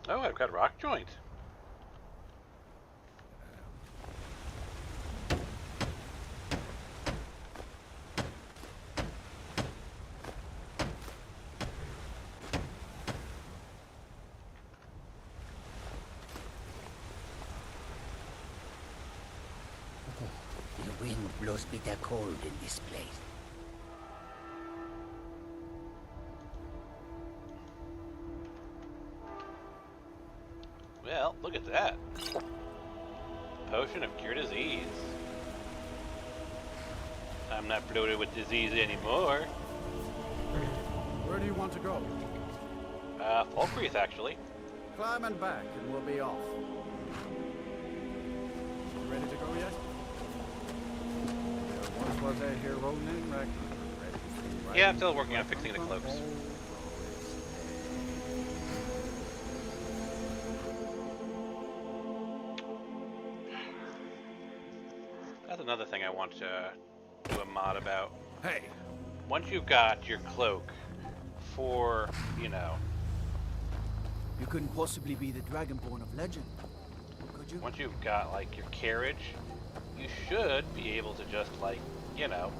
[SPEAKER 1] Oh, I've got Rock Joint.
[SPEAKER 10] The wind blows bitter cold in this place.
[SPEAKER 1] Well, look at that. Potion of Cure Disease. I'm not bloated with disease anymore.
[SPEAKER 8] Where do you want to go?
[SPEAKER 1] Folkreath, actually.
[SPEAKER 8] Climb and back, and we'll be off. You ready to go yet? There once was a hero named Ragnar.
[SPEAKER 1] Yeah, I'm still working on fixing the cloaks. That's another thing I want to do a mod about.
[SPEAKER 12] Hey!
[SPEAKER 1] Once you've got your cloak for, you know...
[SPEAKER 4] You couldn't possibly be the Dragonborn of legend, could you?
[SPEAKER 1] Once you've got, like, your carriage, you should be able to just, like, you know...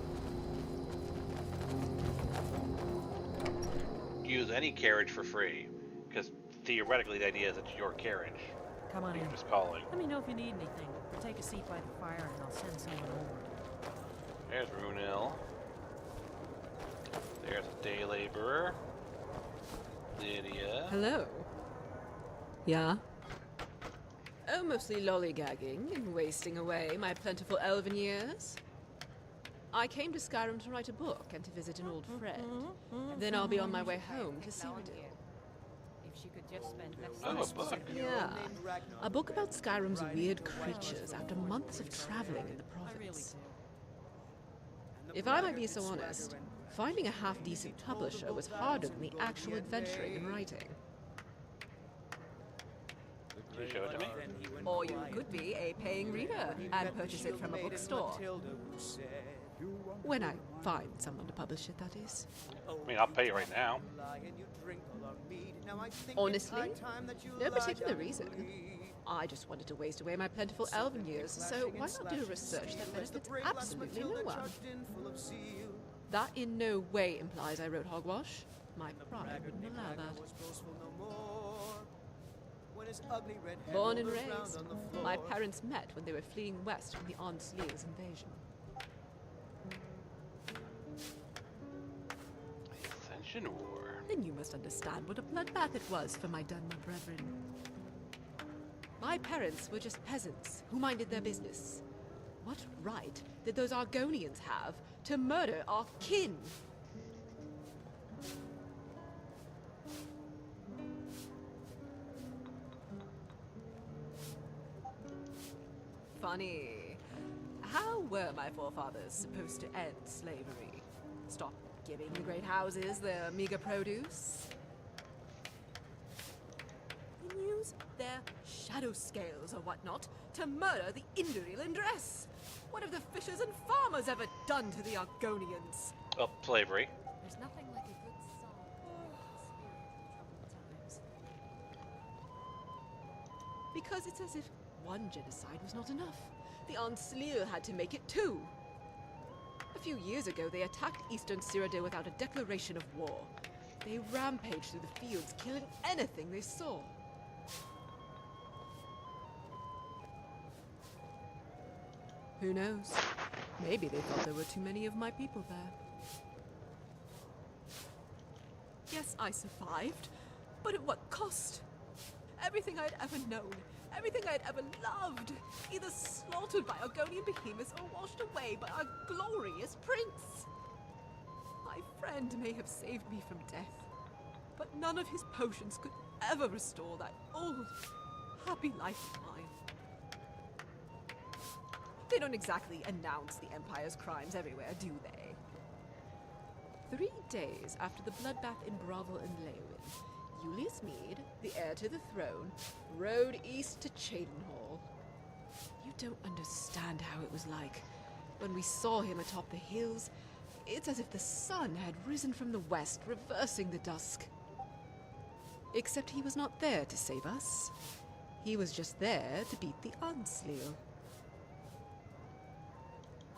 [SPEAKER 1] use any carriage for free. Because theoretically the idea is it's your carriage.
[SPEAKER 13] Come on in.
[SPEAKER 1] You're just calling.
[SPEAKER 13] Let me know if you need anything. Or take a seat by the fire and I'll send someone over.
[SPEAKER 1] There's Runil. There's a day laborer. Lydia.
[SPEAKER 14] Hello. Yeah? Oh, mostly lollygagging and wasting away my plentiful elven years. I came to Skyrim to write a book and to visit an old friend. Then I'll be on my way home to Cyrodiil.
[SPEAKER 13] If she could just spend less
[SPEAKER 1] Oh, a book.
[SPEAKER 14] Yeah, a book about Skyrim's weird creatures after months of traveling in the province. If I might be so honest, finding a half-decent publisher was harder than the actual adventuring and writing.
[SPEAKER 1] You show it to me?
[SPEAKER 14] Or you could be a paying reader and purchase it from a bookstore. When I find someone to publish it, that is.
[SPEAKER 1] I mean, I'll pay you right now.
[SPEAKER 14] Honestly, no particular reason. I just wanted to waste away my plentiful elven years, so why not do research that benefits absolutely no one? That in no way implies I wrote hogwash. My pride wouldn't allow that. Born and raised, my parents met when they were fleeing west from the Onsleers invasion.
[SPEAKER 1] The Ascension War.
[SPEAKER 14] Then you must understand what a bloodbath it was for my Dunmer brethren. My parents were just peasants who minded their business. What right did those Argonians have to murder our kin? Funny. How were my forefathers supposed to end slavery? Stop giving the great houses their meager produce? And use their shadow scales or whatnot to murder the Induril in dress? What have the fishers and farmers ever done to the Argonians?
[SPEAKER 1] Well, slavery.
[SPEAKER 5] There's nothing like a good song to bring up the spirit in troubled times.
[SPEAKER 14] Because it's as if one genocide was not enough. The Anslir had to make it two. A few years ago, they attacked Eastern Cyrodiil without a declaration of war. They rampaged through the fields, killing anything they saw. Who knows? Maybe they thought there were too many of my people there. Yes, I survived, but at what cost? Everything I'd ever known, everything I'd ever loved, either slaughtered by Argonian behemoths or washed away by our glorious prince. My friend may have saved me from death, but none of his potions could ever restore that old, happy life of mine. They don't exactly announce the Empire's crimes everywhere, do they? 3 days after the bloodbath in Bravo and Leowin, Julius Meade, the heir to the throne, rode east to Cheydinhall. You don't understand how it was like. When we saw him atop the hills, it's as if the sun had risen from the west, reversing the dusk. Except he was not there to save us. He was just there to beat the Anslir.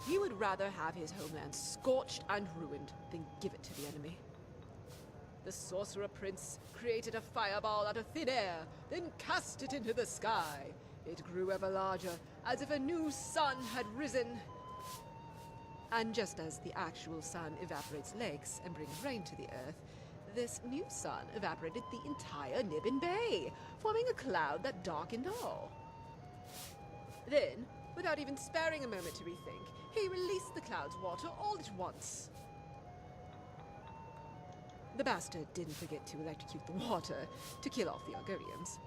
[SPEAKER 14] He would rather have his homeland scorched and ruined than give it to the enemy. The Sorcerer Prince created a fireball out of thin air, then cast it into the sky. It grew ever larger, as if a new sun had risen. And just as the actual sun evaporates lakes and brings rain to the earth, this new sun evaporated the entire Nibbin Bay, forming a cloud that darkened all. Then, without even sparing a moment to rethink, he released the cloud's water all at once. The bastard didn't forget to electrocute the water to kill off the Argonians.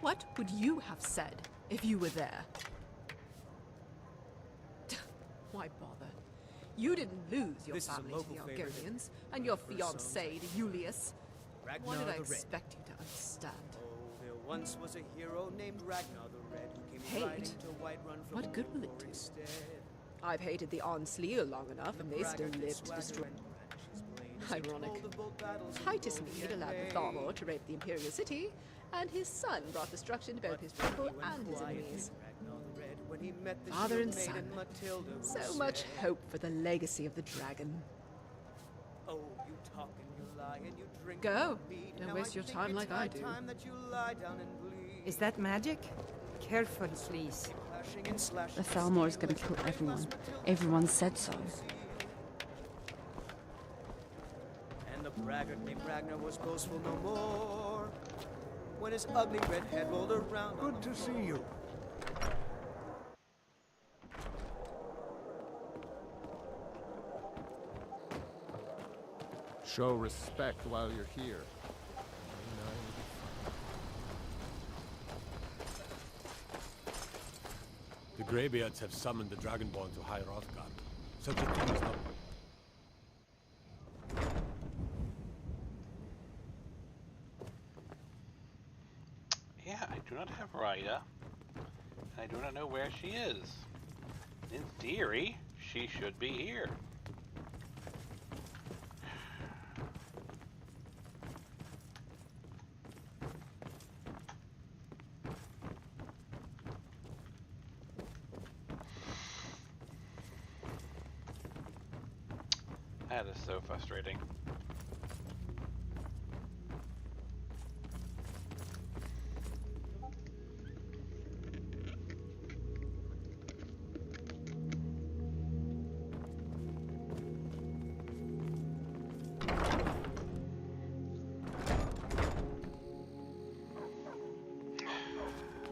[SPEAKER 14] What would you have said if you were there? Why bother? You didn't lose your family to the Argonians, and your fiancé to Julius. What did I expect you to understand?
[SPEAKER 15] There once was a hero named Ragnar the Red who came riding to Whiterun from
[SPEAKER 14] What good will it do? I've hated the Anslir long enough, and they still live to destroy. Ironic. Titus Meade allowed the Thalmor to rape the Imperial City, and his son brought destruction to both his people and his enemies. Father and son. So much hope for the legacy of the dragon.
[SPEAKER 15] Oh, you talk and you lie and you drink.
[SPEAKER 14] Go. Don't waste your time like I do.
[SPEAKER 16] Is that magic? Careful, please.
[SPEAKER 17] The Thalmor is gonna kill everyone. Everyone said so.
[SPEAKER 15] And the braggart named Ragnar was boastful no more. When his ugly red head rolled around.
[SPEAKER 3] Good to see you.
[SPEAKER 12] Show respect while you're here.
[SPEAKER 3] The Greybeards have summoned the Dragonborn to High Hrothgar. Such a thing is not...
[SPEAKER 1] Yeah, I do not have Ryda. I do not know where she is. In theory, she should be here. That is so frustrating.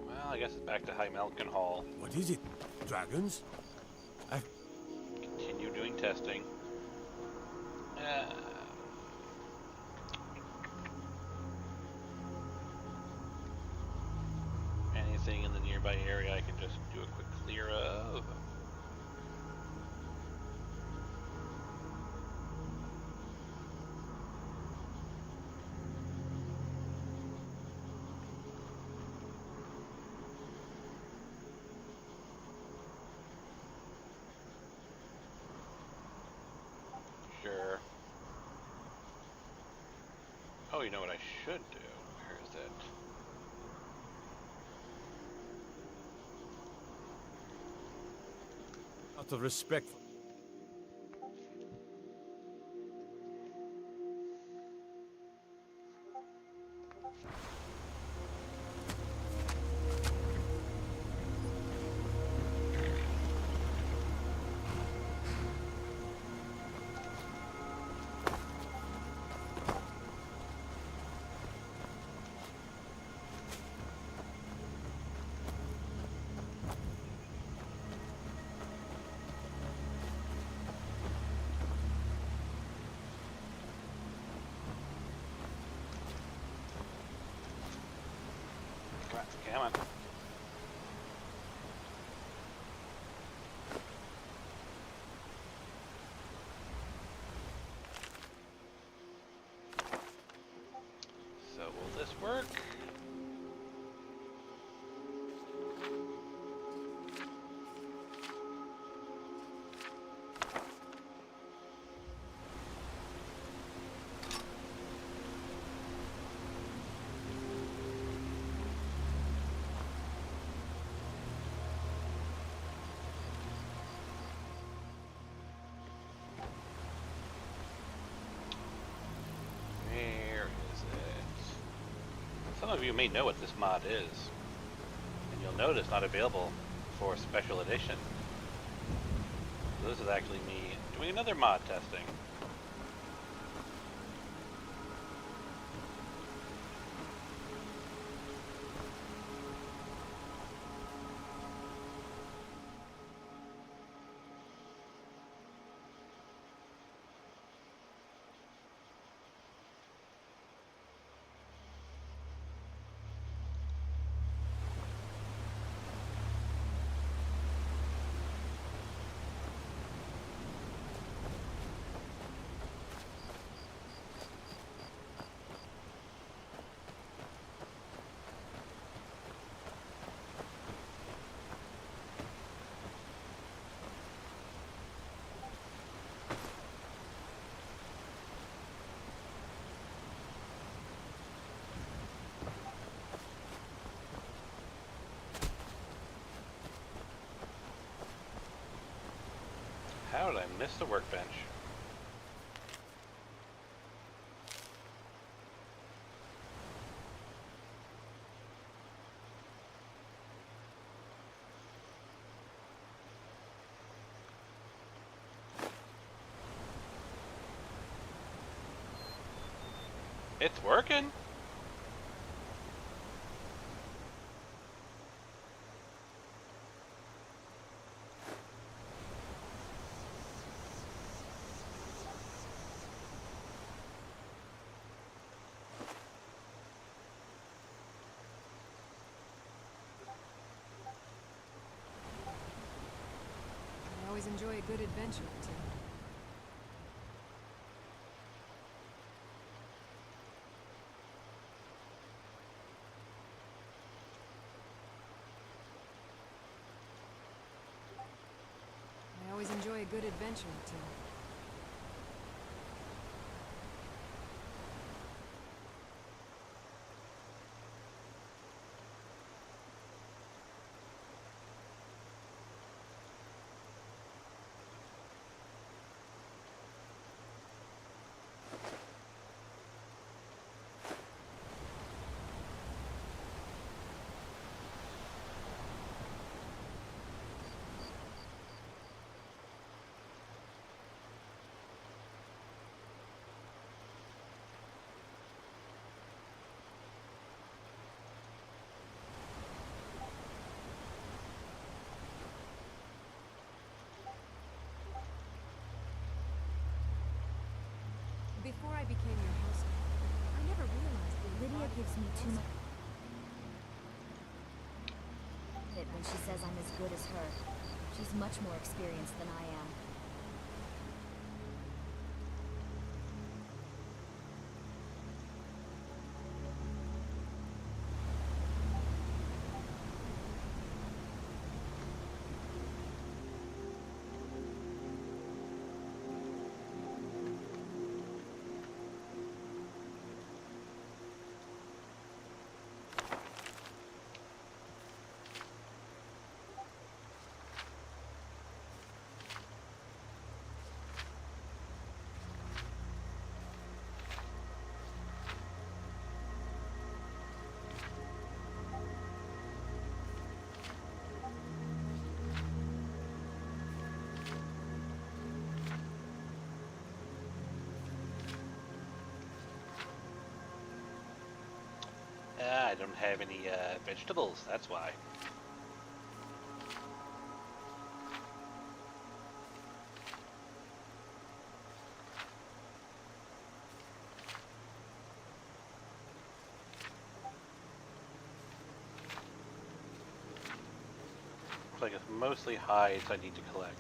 [SPEAKER 1] Well, I guess it's back to High Melkin Hall.
[SPEAKER 3] What is it? Dragons?
[SPEAKER 1] Continue doing testing. Anything in the nearby area I can just do a quick clear of. Oh, you know what I should do? Where is it?
[SPEAKER 3] Out of respect for...
[SPEAKER 1] Come on. So will this work? Some of you may know what this mod is, and you'll notice not available for special edition. So this is actually me doing another mod testing. How did I miss the workbench? It's working?
[SPEAKER 5] I always enjoy a good adventure or two. I always enjoy a good adventure or two. Before I became your housekeeper, I never realized that
[SPEAKER 2] Lydia gives me too much it when she says I'm as good as her. She's much more experienced than I am.
[SPEAKER 1] don't have any vegetables, that's why. Looks like it's mostly hides I need to collect.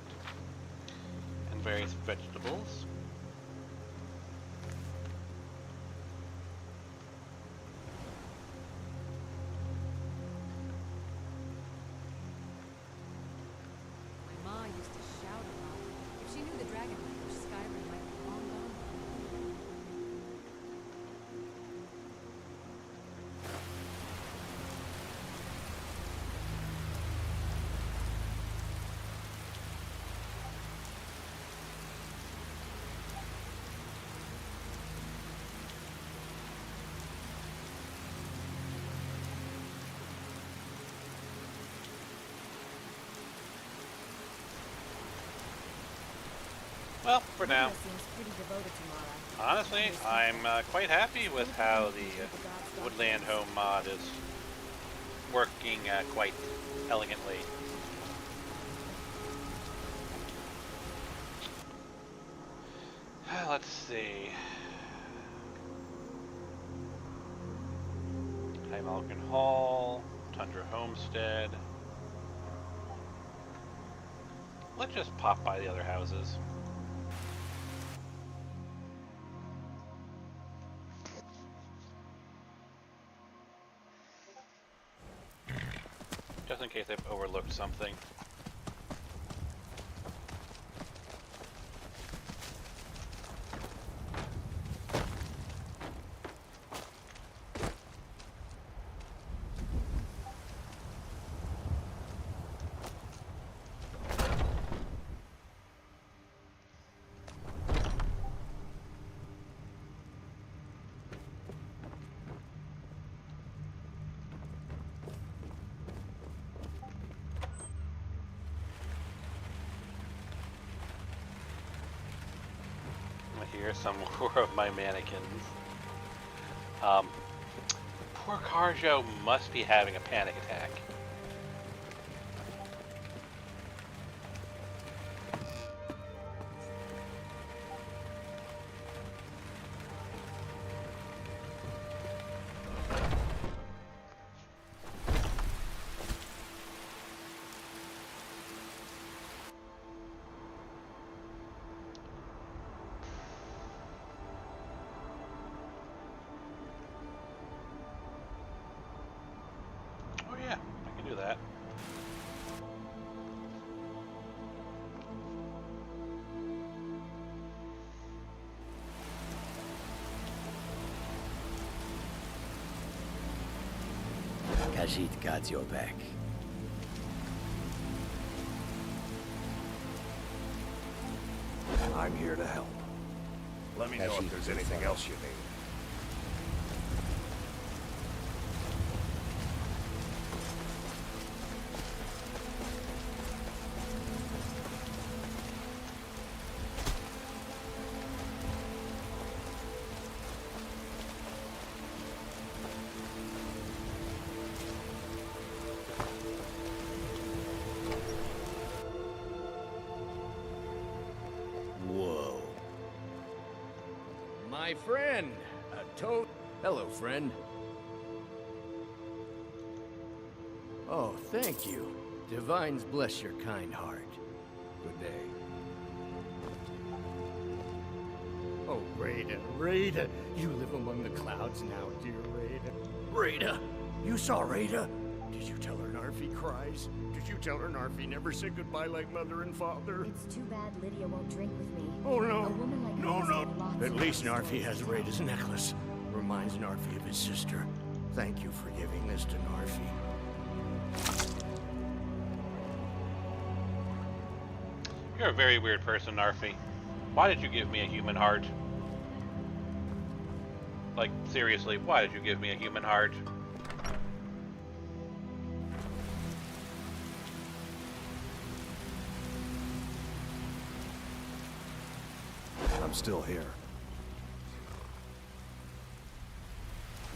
[SPEAKER 1] And various vegetables.
[SPEAKER 5] My ma used to shout a lot. If she knew the dragon language, Skyrim might be long gone.
[SPEAKER 1] Well, for now.
[SPEAKER 2] Seems pretty devoted to Mara.
[SPEAKER 1] Honestly, I'm quite happy with how the Woodland Home mod is working quite elegantly. Let's see. High Malkin Hall, Tundra Homestead. Let's just pop by the other houses. Just in case I've overlooked something. Here's some more of my mannequins. Poor Carjo must be having a panic attack. That.
[SPEAKER 10] Khajiit got your back.
[SPEAKER 9] I'm here to help. Let me know if there's anything else you need.
[SPEAKER 7] Whoa. My friend! A toad. Hello, friend. Oh, thank you. Divines bless your kind heart. Good day. Oh, Rada, you live among the clouds now, dear Rada. You saw Rada? Did you tell her Narfi cries? Did you tell her Narfi never said goodbye like mother and father?
[SPEAKER 2] It's too bad Lydia won't drink with me.
[SPEAKER 7] Oh no!
[SPEAKER 2] A woman like her must get lots
[SPEAKER 7] At
[SPEAKER 2] of
[SPEAKER 7] least
[SPEAKER 2] extra
[SPEAKER 7] Narfi has Rada's necklace. Reminds Narfi of his sister. Thank you for giving this to Narfi.
[SPEAKER 1] You're a very weird person, Narfi. Why did you give me a human heart? Like, seriously, why did you give me a human heart?
[SPEAKER 9] I'm still here.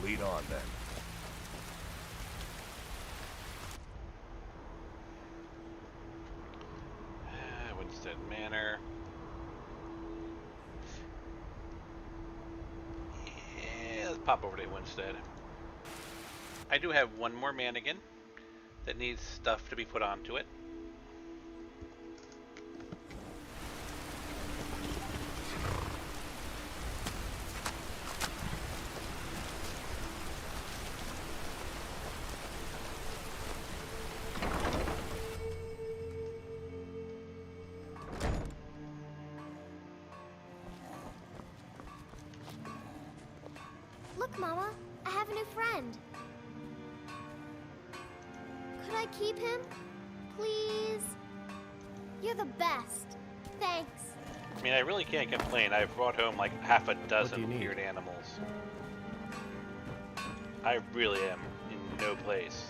[SPEAKER 9] Lead on, then.
[SPEAKER 1] Winstead Manor. Yeah, let's pop over to Winstead. I do have one more mannequin that needs stuff to be put onto it.
[SPEAKER 2] Look, Mama, I have a new friend. Could I keep him? Please? You're the best. Thanks.
[SPEAKER 1] I mean, I really can't complain. I've brought home like half a dozen weird animals. I really am in no place.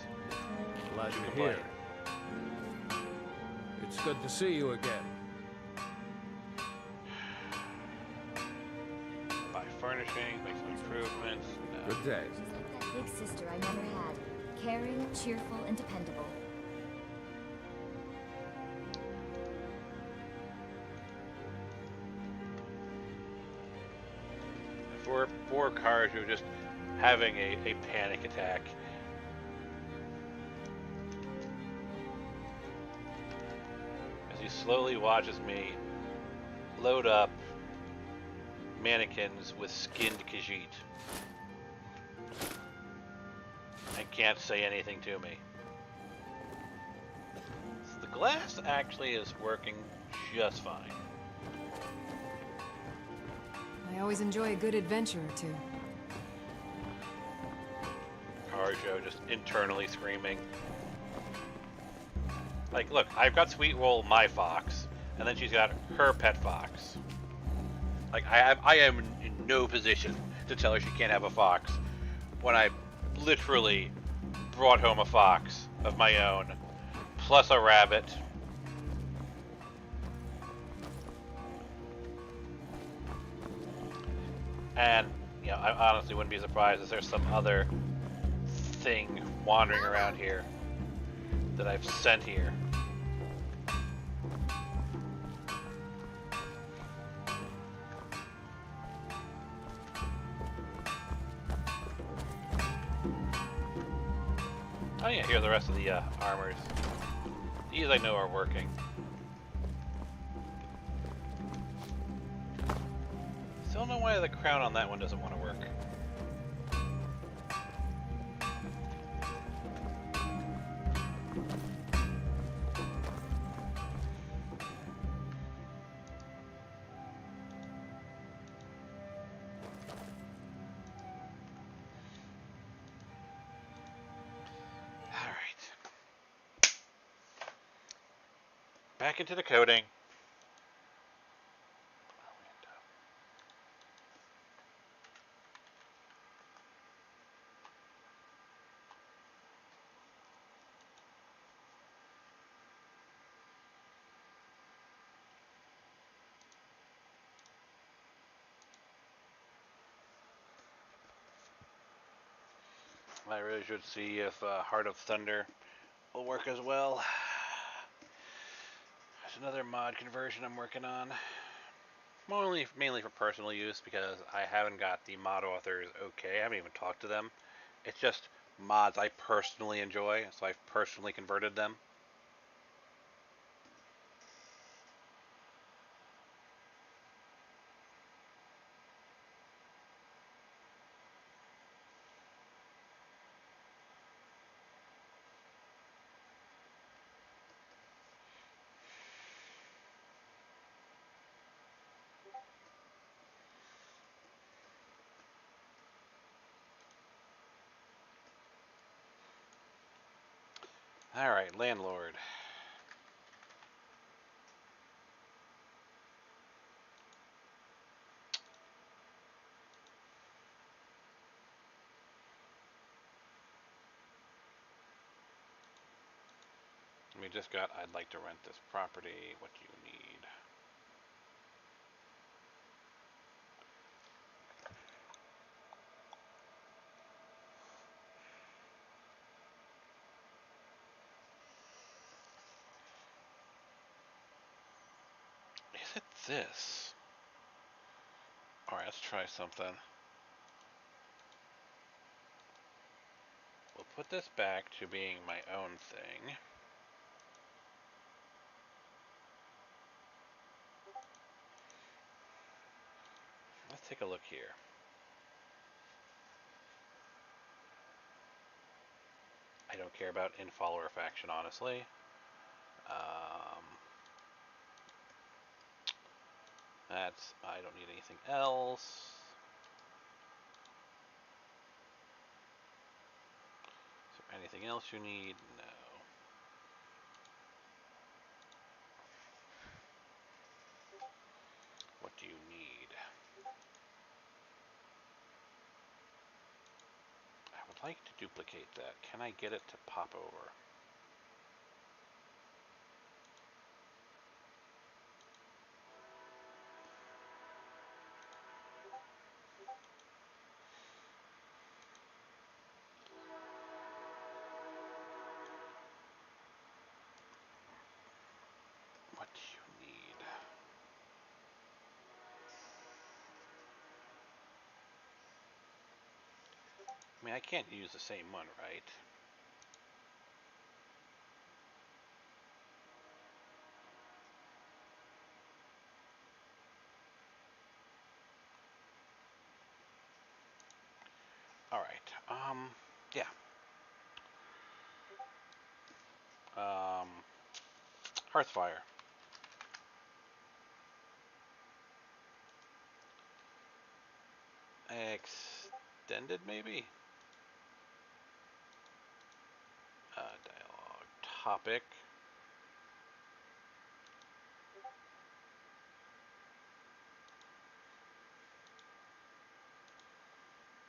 [SPEAKER 12] Glad you're here. It's good to see you again.
[SPEAKER 1] Buy furnishings, make some improvements. No.
[SPEAKER 12] Good day.
[SPEAKER 2] She's like that big sister I never had. Caring, cheerful, and dependable.
[SPEAKER 1] Four cars who are just having a panic attack. As he slowly watches me load up mannequins with skinned Khajiit. And can't say anything to me. So the glass actually is working just fine.
[SPEAKER 5] I always enjoy a good adventure or two.
[SPEAKER 1] Carjo just internally screaming. Like, look, I've got Sweet Roll, my fox, and then she's got her pet fox. Like, I am in no position to tell her she can't have a fox when I literally brought home a fox of my own, plus a rabbit. And, you know, I honestly wouldn't be surprised if there's some other thing wandering around here that I've sent here. Oh yeah, here are the rest of the armors. These I know are working. Still know why the crown on that one doesn't want to work. Back into the coding. I really should see if Heart of Thunder will work as well. There's another mod conversion I'm working on. Mainly for personal use because I haven't got the mod authors okay. I haven't even talked to them. It's just mods I personally enjoy, so I've personally converted them. Alright, Landlord. We just got, I'd like to rent this property. What do you need? this? Alright, let's try something. We'll put this back to being my own thing. Let's take a look here. I don't care about in-follower faction, honestly. I don't need anything else. Is there anything else you need? No. What do you need? I would like to duplicate that. Can I get it to pop over? What do you need? I mean, I can't use the same one, right? Alright, yeah. Hearthfire. Extended, maybe? Dialogue topic.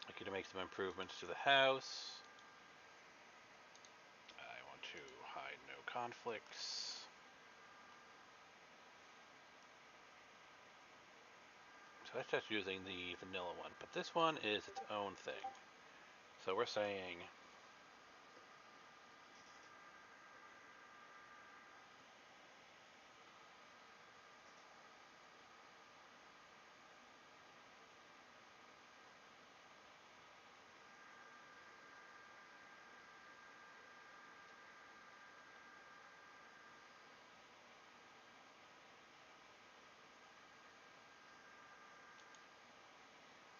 [SPEAKER 1] I'd like you to make some improvements to the house. I want to hide no conflicts. So that's just using the vanilla one, but this one is its own thing. So we're saying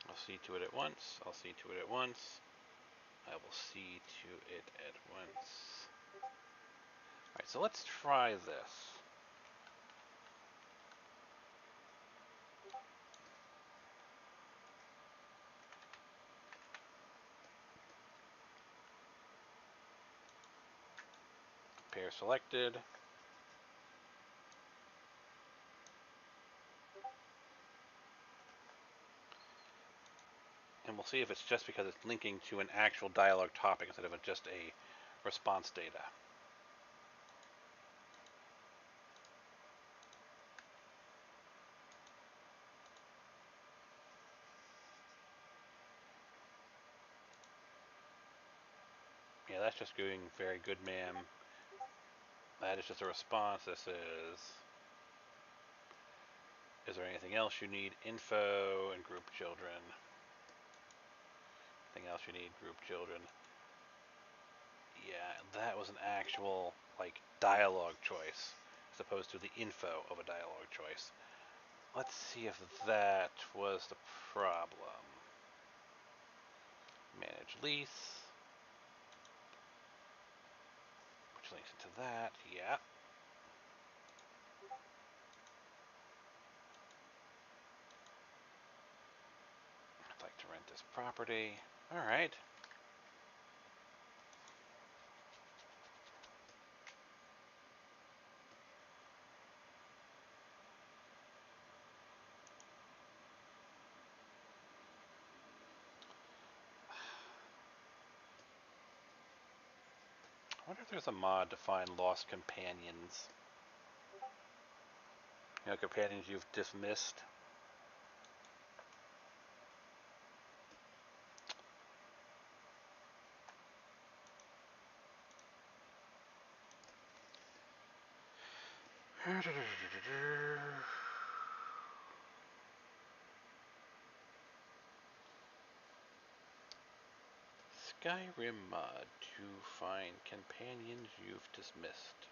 [SPEAKER 1] I'll see to it at once, I'll see to it at once, I will see to it at once. Alright, so let's try this. Pair selected. And we'll see if it's just because it's linking to an actual dialogue topic instead of just a response data. Yeah, that's just doing very good, ma'am. That is just a response. This is there anything else you need? Info and group children. Anything else you need? Group children. Yeah, that was an actual, like, dialogue choice, as opposed to the info of a dialogue choice. Let's see if that was the problem. Manage lease. Which links into that, yeah. I'd like to rent this property. Alright. I wonder if there's a mod to find lost companions. You know, companions you've dismissed. Skyrim mod to find companions you've dismissed.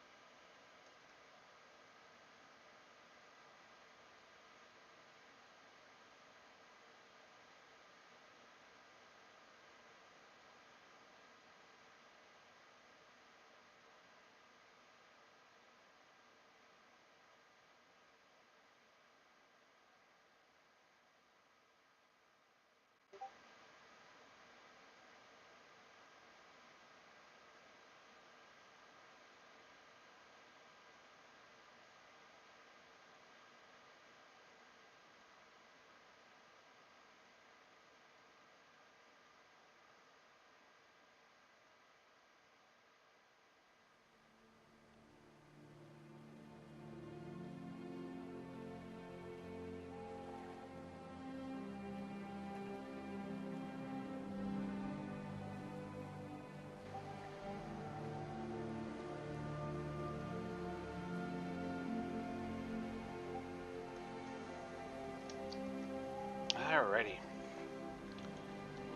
[SPEAKER 1] Alrighty.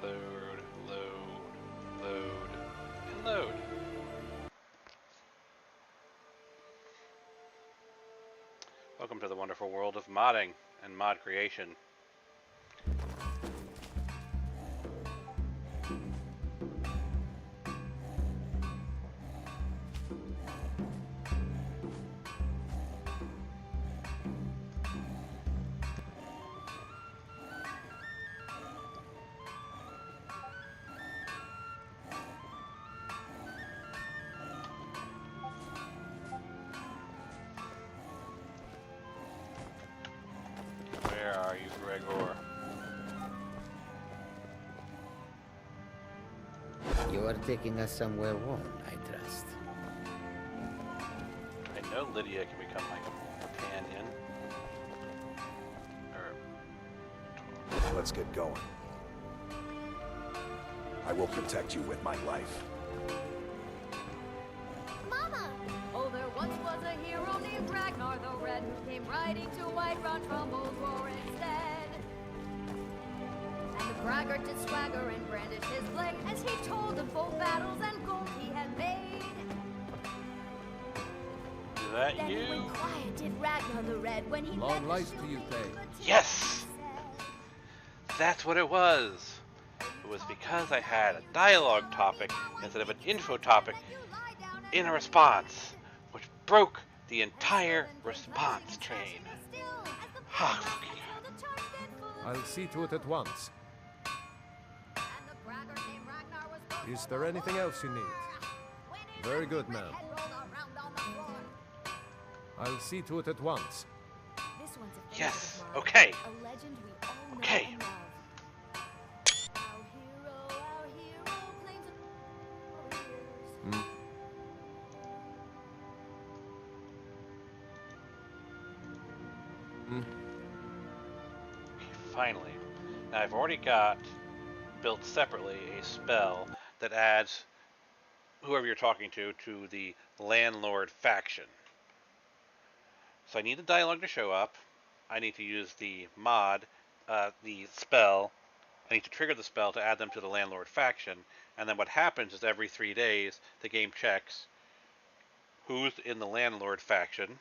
[SPEAKER 1] Load, load, load, and load. Welcome to the wonderful world of modding and mod creation. Where are you, Gregor?
[SPEAKER 10] You are taking us somewhere warm, I trust.
[SPEAKER 1] I know Lydia can become like a companion.
[SPEAKER 9] Let's get going. I will protect you with my life.
[SPEAKER 2] Mama! Oh, there once was a hero named Ragnar the Red who came riding to Whiterun from old Warwickstead. And the braggart did swagger and brandish his blade as he told of both battles and gold he had made.
[SPEAKER 1] Is that
[SPEAKER 2] Then
[SPEAKER 1] you?
[SPEAKER 2] he went quiet, did Ragnar the Red when he
[SPEAKER 3] Long life to you, Thane.
[SPEAKER 1] Yes! That's what it was. It was because I had a dialogue topic instead of an info topic in a response, which broke the entire response train.
[SPEAKER 12] I'll see to it at once. Is there anything else you need? Very good, ma'am. I'll see to it at once.
[SPEAKER 1] Yes, okay. Okay.
[SPEAKER 12] Hmm.
[SPEAKER 1] Finally. Now I've already got built separately a spell that adds whoever you're talking to the Landlord faction. So I need the dialogue to show up. I need to use the mod, the spell. I need to trigger the spell to add them to the Landlord faction. And then what happens is every 3 days, the game checks who's in the Landlord faction,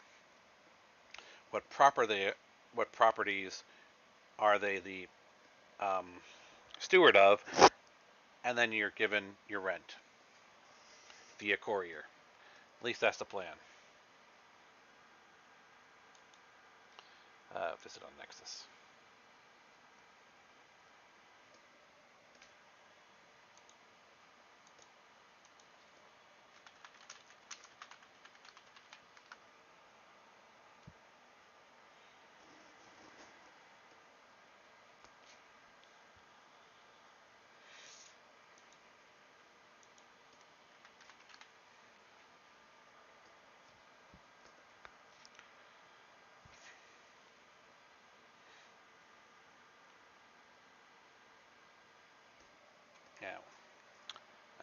[SPEAKER 1] what properties are they the steward of, and then you're given your rent via courier. At least that's the plan. Visit on Nexus. Now,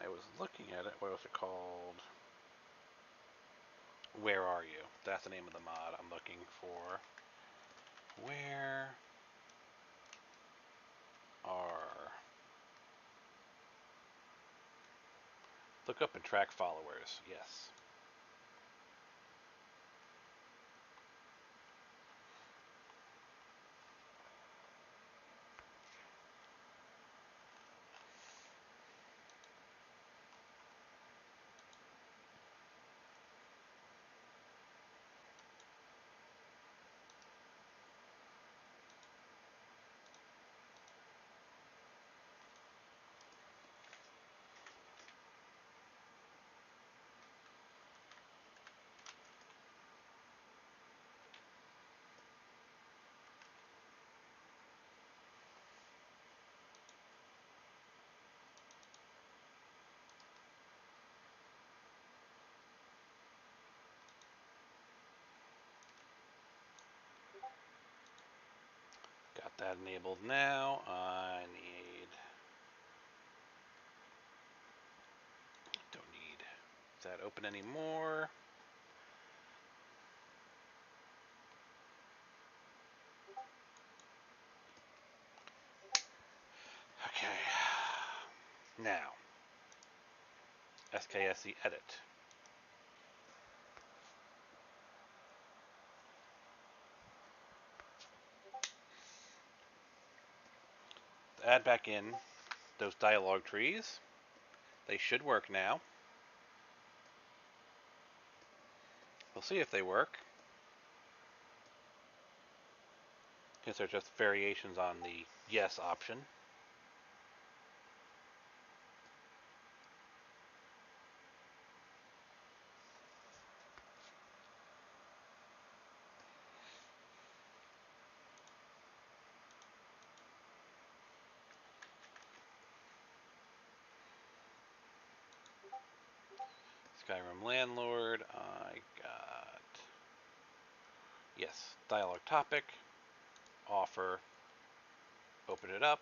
[SPEAKER 1] I was looking at it. What was it called? Where are you? That's the name of the mod I'm looking for. Where are Look up and track followers. Yes. Got that enabled now. I need... Don't need that open anymore. Okay. Now, SKSE edit. Add back in those dialogue trees. They should work now. We'll see if they work. Because they're just variations on the yes option. Skyrim Landlord, I got, yes, dialogue topic, offer, open it up.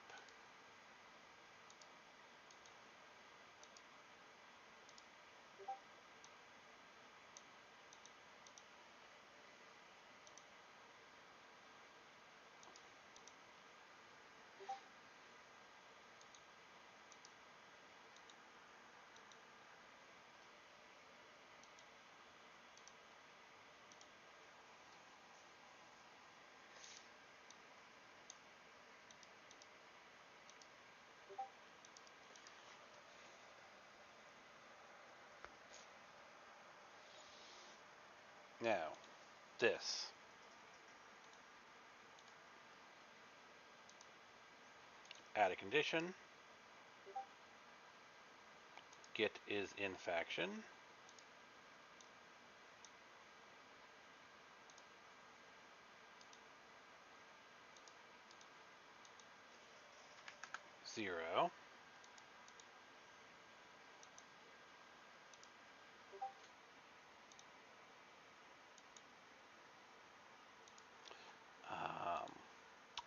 [SPEAKER 1] Now, this. Add a condition. Git is in faction. Zero.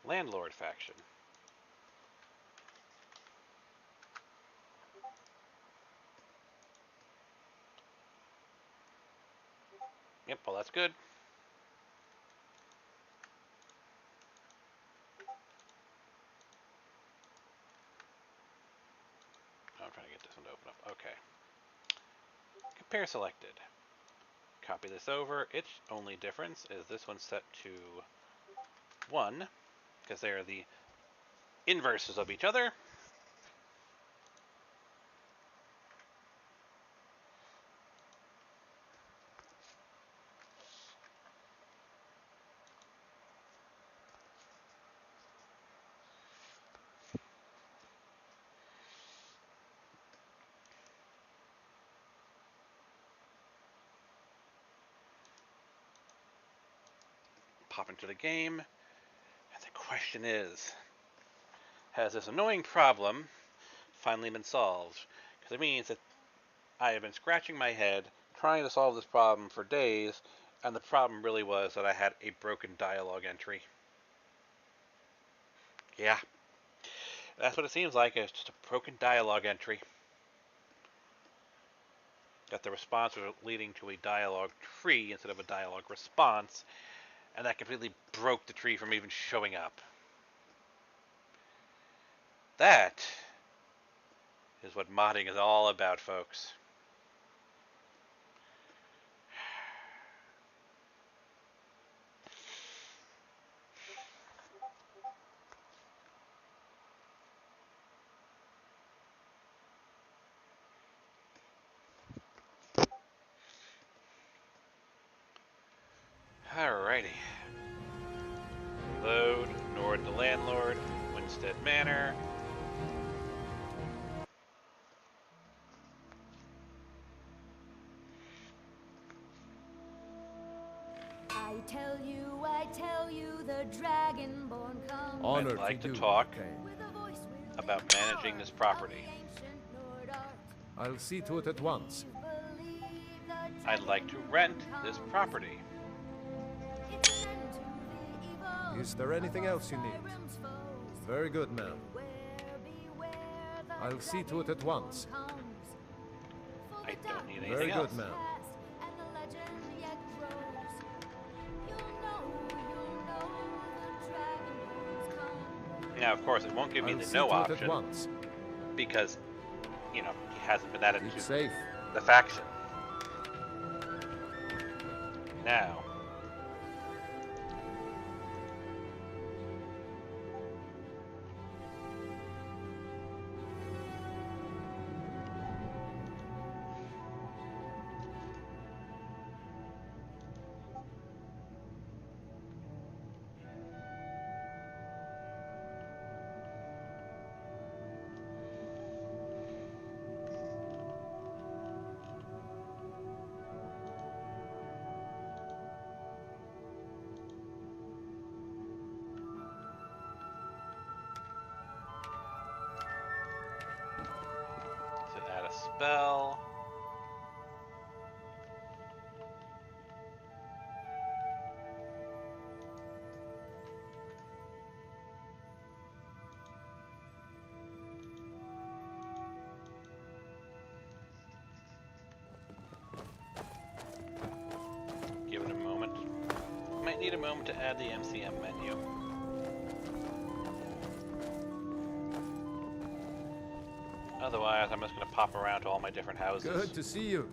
[SPEAKER 1] Landlord faction. Yep, well that's good. I'm trying to get this one to open up. Okay. Compare selected. Copy this over. Its only difference is this one's set to 1, because they are the inverses of each other. Pop into the game, and the question is, has this annoying problem finally been solved? Because it means that I have been scratching my head trying to solve this problem for days, and the problem really was that I had a broken dialogue entry. Yeah, that's what it seems like. It's just a broken dialogue entry. That the response was leading to a dialogue tree instead of a dialogue response, and that completely broke the tree from even showing up. That is what modding is all about, folks. toward the Landlord, Winstead Manor.
[SPEAKER 2] I tell you, the Dragonborn comes.
[SPEAKER 1] I'd like to talk about managing this property.
[SPEAKER 12] I'll see to it at once.
[SPEAKER 1] I'd like to rent this property.
[SPEAKER 12] Is there anything else you need? Very good, ma'am. I'll see to it at once.
[SPEAKER 1] I don't need anything
[SPEAKER 12] Very
[SPEAKER 1] else.
[SPEAKER 12] good, ma'am.
[SPEAKER 1] Now, of course, it won't give me the no option because, you know, he hasn't been added to the faction. Now, add a spell. Give it a moment. Might need a moment to add the MCM menu. Otherwise, I'm just going to pop around to all my different houses.
[SPEAKER 12] Good to see you.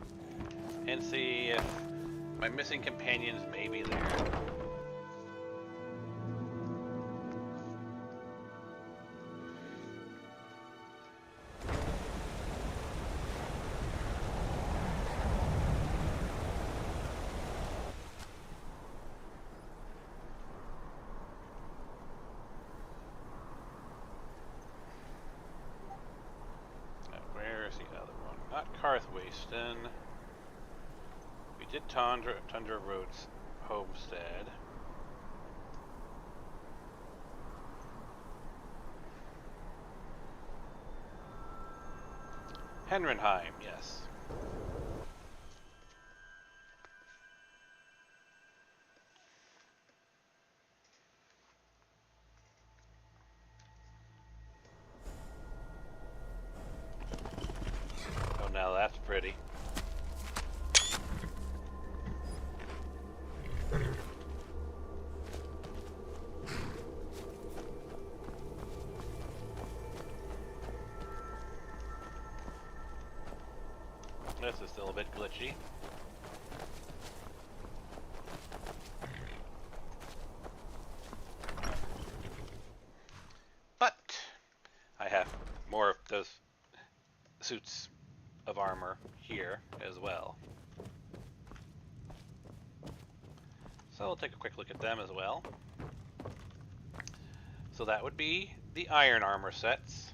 [SPEAKER 1] And see if my missing companions may be there. Carthwayston. We did Tundra Road's homestead. Henrenheim, yes. Now that's pretty. This is still a bit glitchy. But I have more of those suits of armor here as well. So we'll take a quick look at them as well. So that would be the iron armor sets.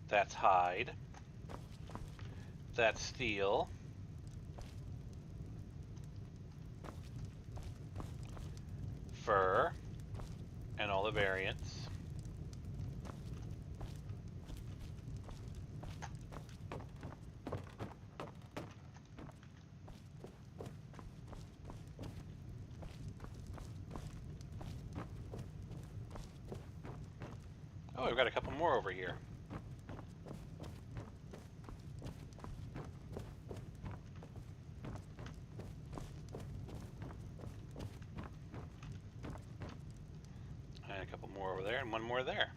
[SPEAKER 1] That's hide. That's steel. Fur. And all the variants. Oh, we've got a couple more over here. And a couple more over there, and one more there.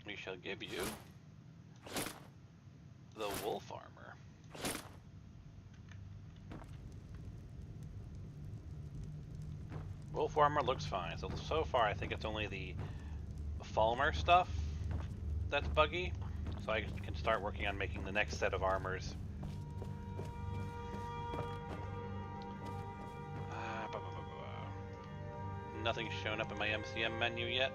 [SPEAKER 1] We shall give you the wolf armor. Wolf armor looks fine. So far I think it's only the Falmer stuff that's buggy, so I can start working on making the next set of armors. Nothing's shown up in my MCM menu yet.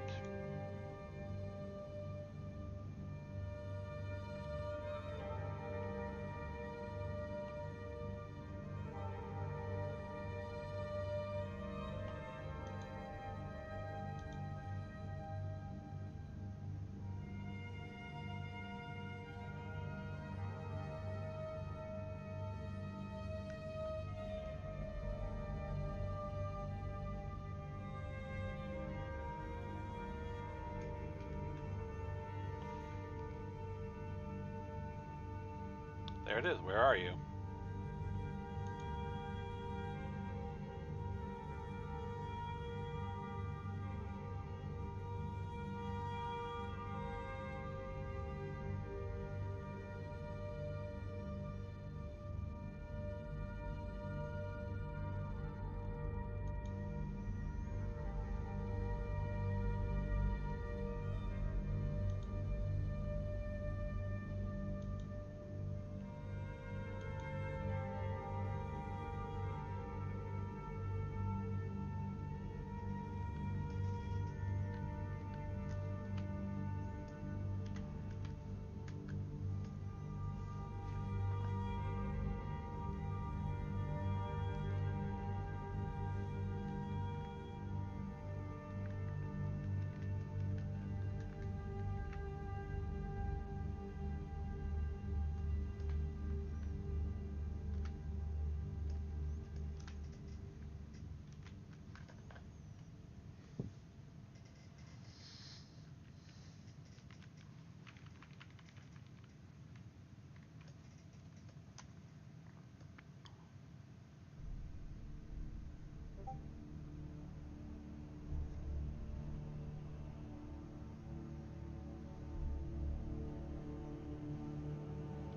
[SPEAKER 1] There it is. Where are you?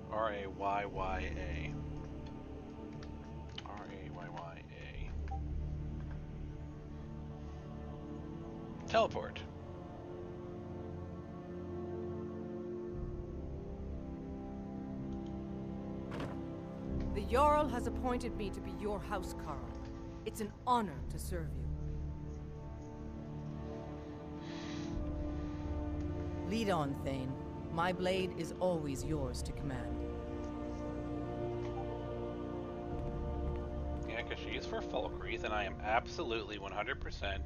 [SPEAKER 1] R-A-Y-Y-A. R-A-Y-Y-A. Teleport.
[SPEAKER 16] The Jarl has appointed me to be your housecarl. It's an honor to serve you. Lead on, Thane. My blade is always yours to command.
[SPEAKER 1] Yeah, because she's for Falkreath, and I am absolutely 100%.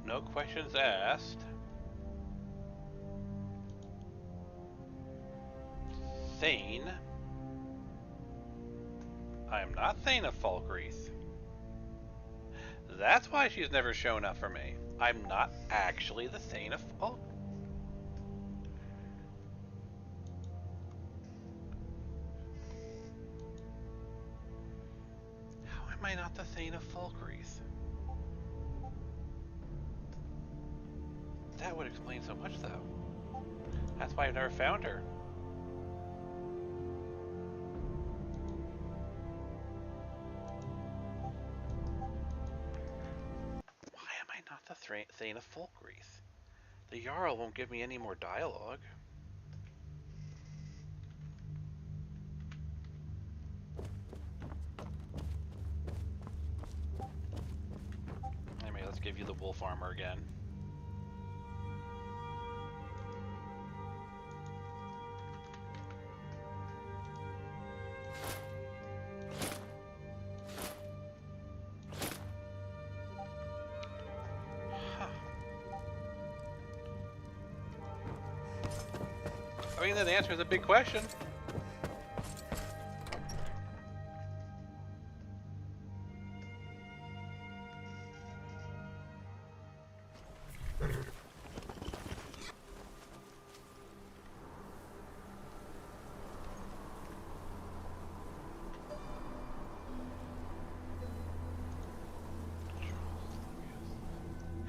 [SPEAKER 1] No questions asked. Thane. I am not Thane of Falkreath. That's why she's never shown up for me. I'm not actually the Thane of Falkreath. Am I not the Thane of Falkreath? That would explain so much, though. That's why I've never found her. Why am I not the Thane of Falkreath? The Jarl won't give me any more dialogue. Anyway, let's give you the wolf armor again. I mean, that answer is a big question.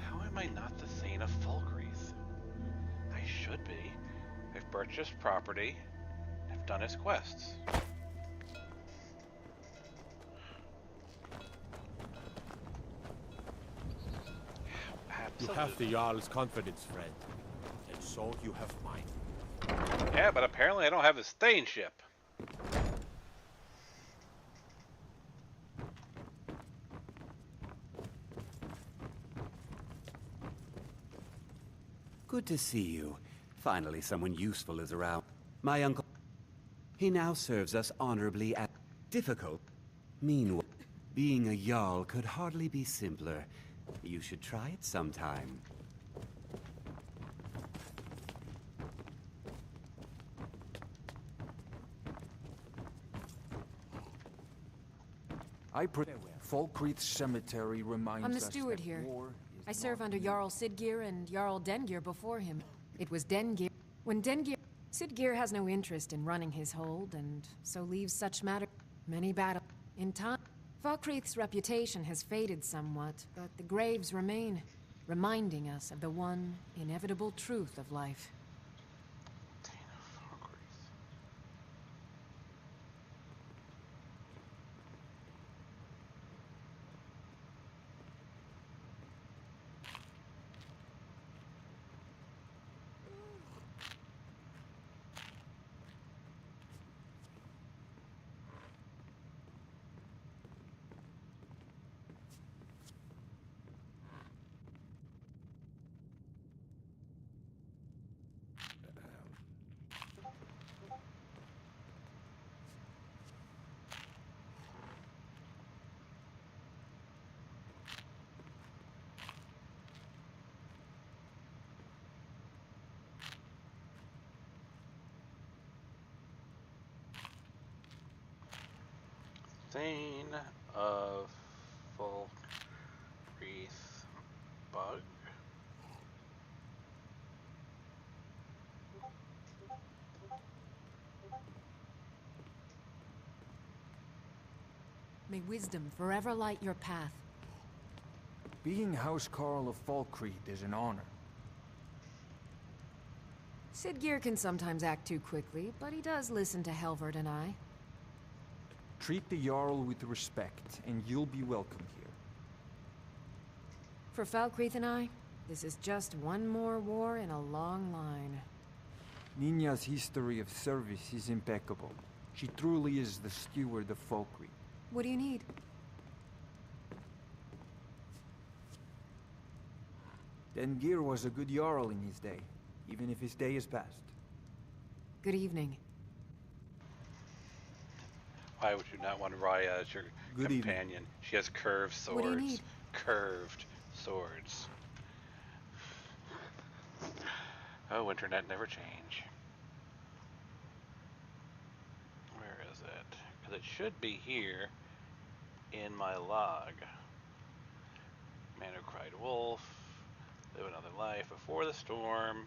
[SPEAKER 1] How am I not the Thane of Falkreath? I should be. I've purchased property. I've done his quests.
[SPEAKER 3] You have the Jarl's confidence, friend. And So you have mine.
[SPEAKER 1] Yeah, but apparently I don't have a stain ship.
[SPEAKER 18] Good to see you. Finally, someone useful is around. My uncle... He now serves us honorably at... Difficult. Meanwhile, being a Jarl could hardly be simpler. You should try it sometime.
[SPEAKER 19] I pray Falkreath Cemetery reminds us
[SPEAKER 5] I'm the steward
[SPEAKER 19] that
[SPEAKER 5] here.
[SPEAKER 19] war is
[SPEAKER 5] I serve under Jarl Sidgeir and Jarl Dengir before him. It was Dengir. When Dengir... Sidgeir has no interest in running his hold, and so leaves such matter... Many battles. In time, Falkreath's reputation has faded somewhat, but the graves remain, reminding us of the one inevitable truth of life.
[SPEAKER 1] Stain of Falkreath bug.
[SPEAKER 5] May wisdom forever light your path.
[SPEAKER 19] Being House Carl of Falkreath is an honor.
[SPEAKER 5] Sidgeir can sometimes act too quickly, but he does listen to Helvard and I.
[SPEAKER 19] Treat the Jarl with respect, and you'll be welcome here.
[SPEAKER 5] For Falkreath and I, this is just one more war in a long line.
[SPEAKER 19] Nina's history of service is impeccable. She truly is the steward of Falkreath.
[SPEAKER 5] What do you need?
[SPEAKER 19] Dengir was a good Jarl in his day, even if his day is past.
[SPEAKER 5] Good evening.
[SPEAKER 1] Why would you not want Raya as your companion? She has curved swords.
[SPEAKER 5] What do you need?
[SPEAKER 1] Curved swords. Oh, internet never change. Where is it? Because it should be here in my log. Man who cried wolf. Live another life before the storm.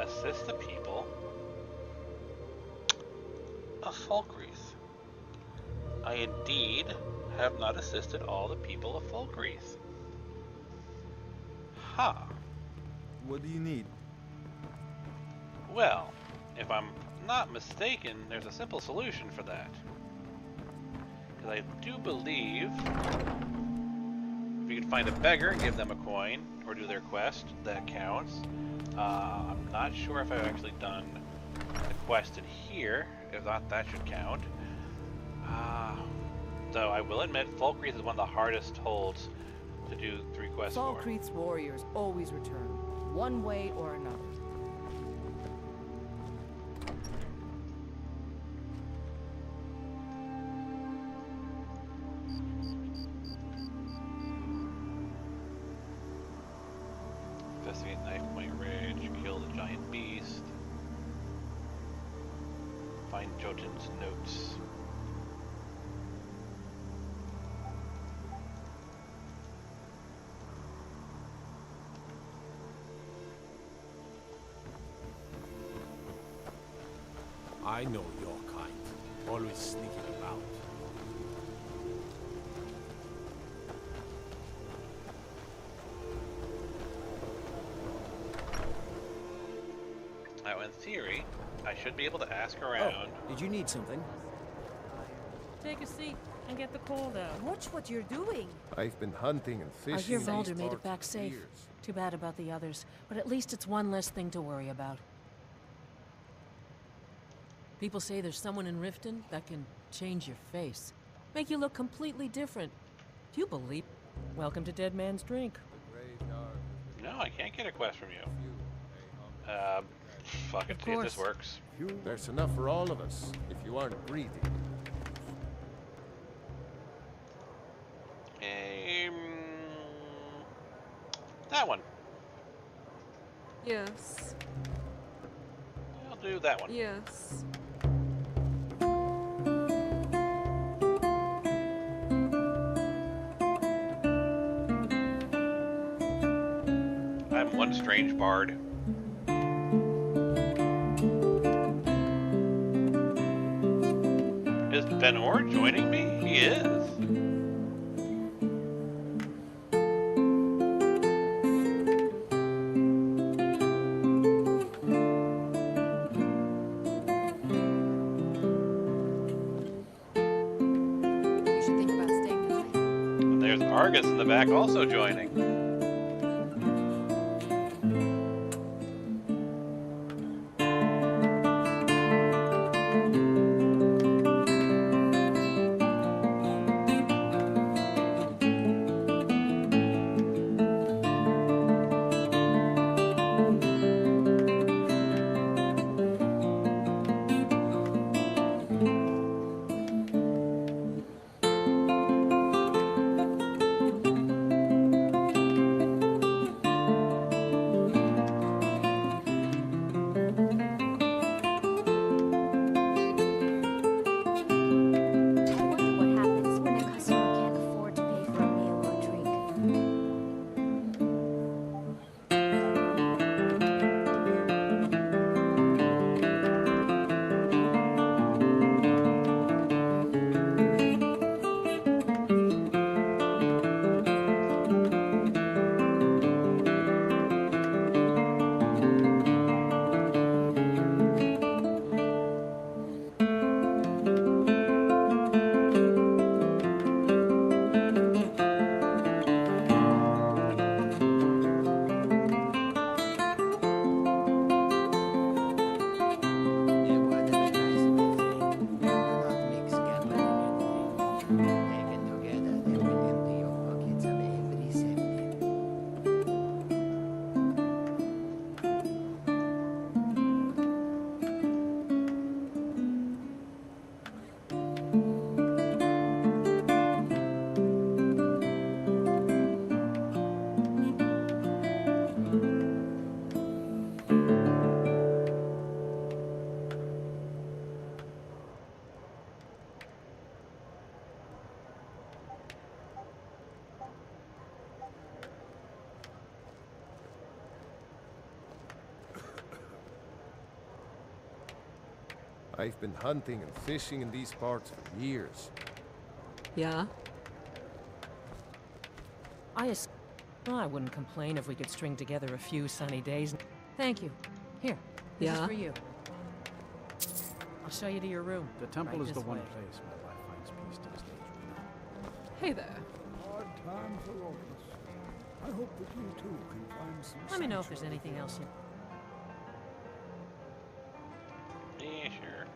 [SPEAKER 1] Assist the people of Falkreath. I indeed have not assisted all the people of Falkreath. Ha! Huh.
[SPEAKER 19] What do you need?
[SPEAKER 1] Well, if I'm not mistaken, there's a simple solution for that. Because I do believe if you can find a beggar and give them a coin, or do their quest, that counts. I'm not sure if I've actually done the quest in here. If not, that should count. Though I will admit, Falkreath is one of the hardest holds to do 3 quests for.
[SPEAKER 16] Falkreath's warriors always return, one way or another.
[SPEAKER 1] find Jotun's notes.
[SPEAKER 3] I know your kind. Always sneaking about.
[SPEAKER 1] Now, in theory, I should be able to ask around.
[SPEAKER 15] Did you need something?
[SPEAKER 13] Take a seat and get the cold out.
[SPEAKER 16] Watch what you're doing.
[SPEAKER 12] I've been hunting and fishing.
[SPEAKER 20] I hear
[SPEAKER 12] in
[SPEAKER 20] Valder
[SPEAKER 12] these
[SPEAKER 20] made it
[SPEAKER 12] parts
[SPEAKER 20] back
[SPEAKER 12] for
[SPEAKER 20] safe.
[SPEAKER 12] years.
[SPEAKER 20] Too bad about the others, but at least it's one less thing to worry about. People say there's someone in Riften that can change your face. Make you look completely different. Do you believe? Welcome to Dead Man's Drink.
[SPEAKER 1] No, I can't get a quest from you. Fuck it, see if this works.
[SPEAKER 12] There's enough for all of us, if you aren't greedy.
[SPEAKER 1] That one.
[SPEAKER 14] Yes.
[SPEAKER 1] I'll do that one.
[SPEAKER 14] Yes.
[SPEAKER 1] I'm one strange bard. Is Ben-Hur joining me? He is.
[SPEAKER 2] You should think about staying the night.
[SPEAKER 1] There's Argus in the back also joining.
[SPEAKER 12] I've been hunting and fishing in these parts for years.
[SPEAKER 14] Yeah?
[SPEAKER 20] I wouldn't complain if we could string together a few sunny days. Thank you. Here, this is
[SPEAKER 14] Yeah?
[SPEAKER 20] for you. I'll show you to your room.
[SPEAKER 8] The temple
[SPEAKER 20] Right
[SPEAKER 8] is the
[SPEAKER 20] this
[SPEAKER 8] one
[SPEAKER 20] way.
[SPEAKER 8] place my wife finds peace these days.
[SPEAKER 14] Hey there.
[SPEAKER 19] Hard time for all of us. I hope that you too can find some.
[SPEAKER 20] Let me know if there's anything else you...
[SPEAKER 1] Yeah, sure.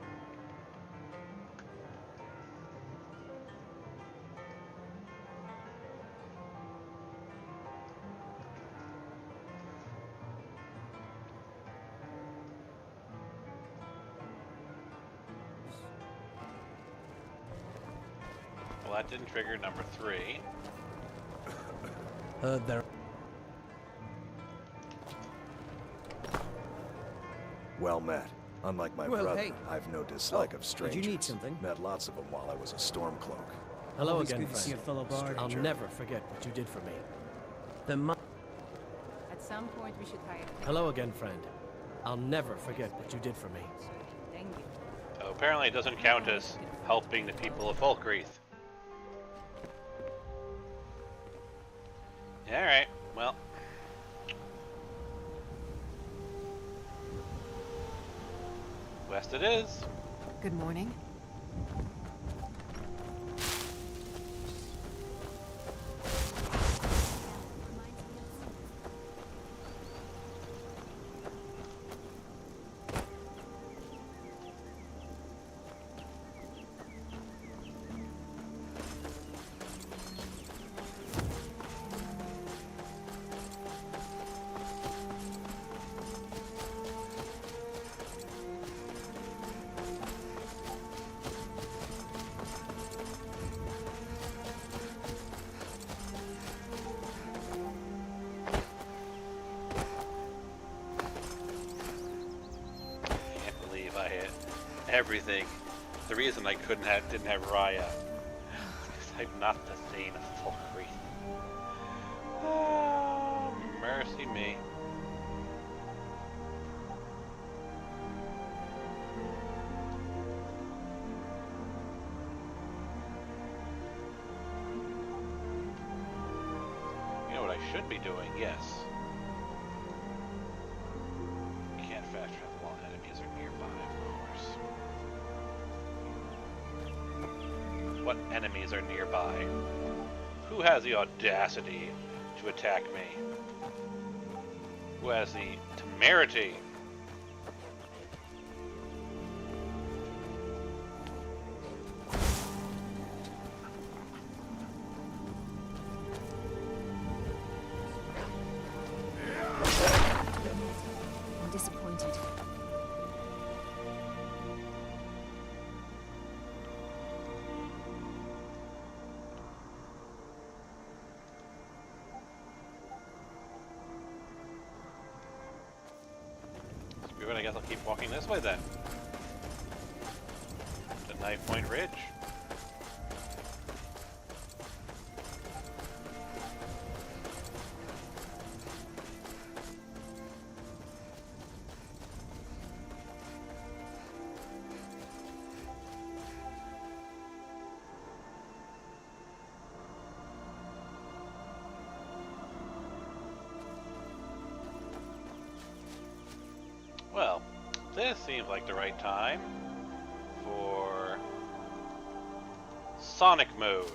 [SPEAKER 1] Well, that didn't trigger number 3.
[SPEAKER 15] There.
[SPEAKER 9] Well met. Unlike my
[SPEAKER 15] Well,
[SPEAKER 9] brother,
[SPEAKER 15] hey.
[SPEAKER 9] I've no dislike
[SPEAKER 15] Oh,
[SPEAKER 9] of
[SPEAKER 15] did
[SPEAKER 9] strangers.
[SPEAKER 15] you need something?
[SPEAKER 9] Met lots of them while I was a Stormcloak.
[SPEAKER 21] Hello
[SPEAKER 15] Always
[SPEAKER 21] again,
[SPEAKER 15] good to see a
[SPEAKER 21] friend.
[SPEAKER 15] fellow bard.
[SPEAKER 21] I'll
[SPEAKER 9] Stranger.
[SPEAKER 21] never forget what you did for me.
[SPEAKER 13] At some point, we should hire.
[SPEAKER 21] Hello again, friend. I'll never forget what you did for me.
[SPEAKER 1] So apparently it doesn't count as helping the people of Falkreath. Alright, well. West it is.
[SPEAKER 5] Good morning.
[SPEAKER 1] Everything. The reason I didn't have Raya is I'm not the Thane of Falkreath. Oh, mercy me. You know what I should be doing? Yes. Can't fast travel while enemies are nearby, of course. What enemies are nearby? Who has the audacity to attack me? Who has the temerity?
[SPEAKER 5] I'm disappointed.
[SPEAKER 1] Screw it, I guess I'll keep walking this way then. To Knife Point Ridge. Well, this seems like the right time for Sonic mode.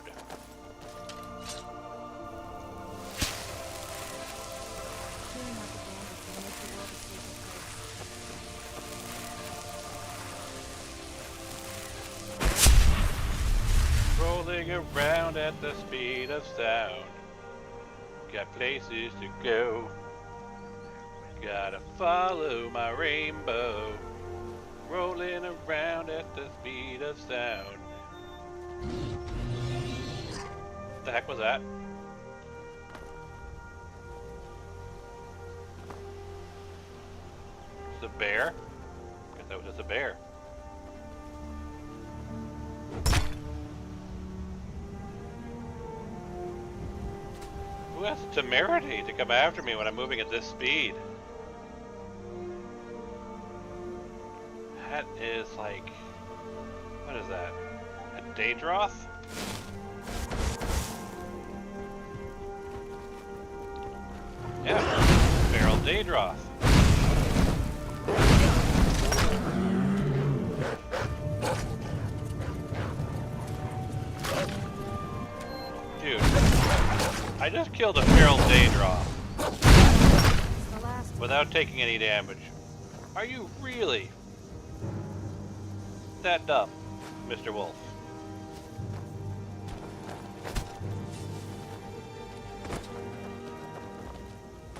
[SPEAKER 1] Rolling around at the speed of sound. Got places to go. Gotta follow my rainbow, rolling around at the speed of sound. What the heck was that? It's a bear? I guess that was just a bear. Who has the temerity to come after me when I'm moving at this speed? That is like, what is that? A Daedroth? Yeah, Feral Daedroth. Dude, I just killed a Feral Daedroth without taking any damage. Are you really that dumb, Mr. Wolf?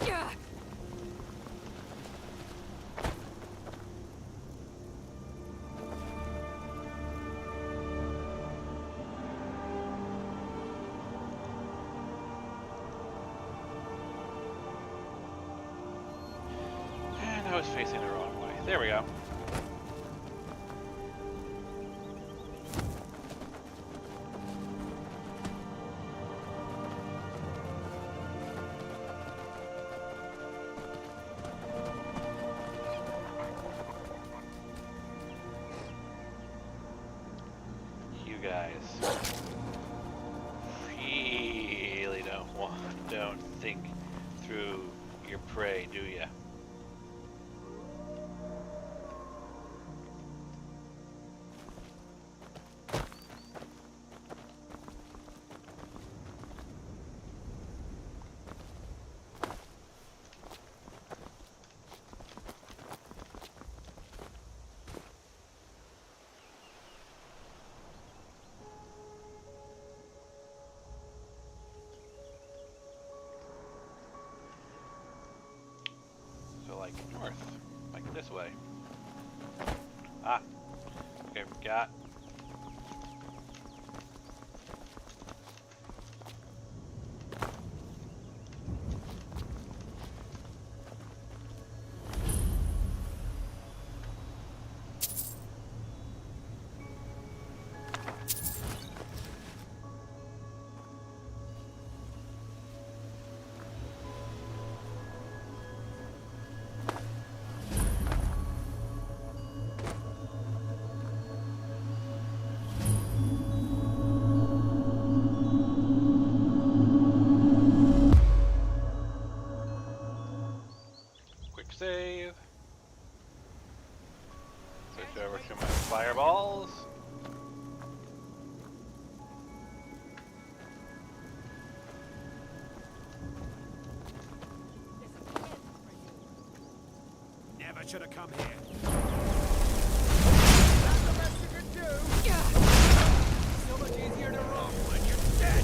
[SPEAKER 5] Yeah.
[SPEAKER 1] And I was facing the wrong way. There we go. guys really don't think through your prey, do ya? Like north, like this way. Ah, okay, forgot. Save. Switch over to my fireballs.
[SPEAKER 3] Never should have come here.
[SPEAKER 15] That's the best you can do. So much easier to roll when you're dead.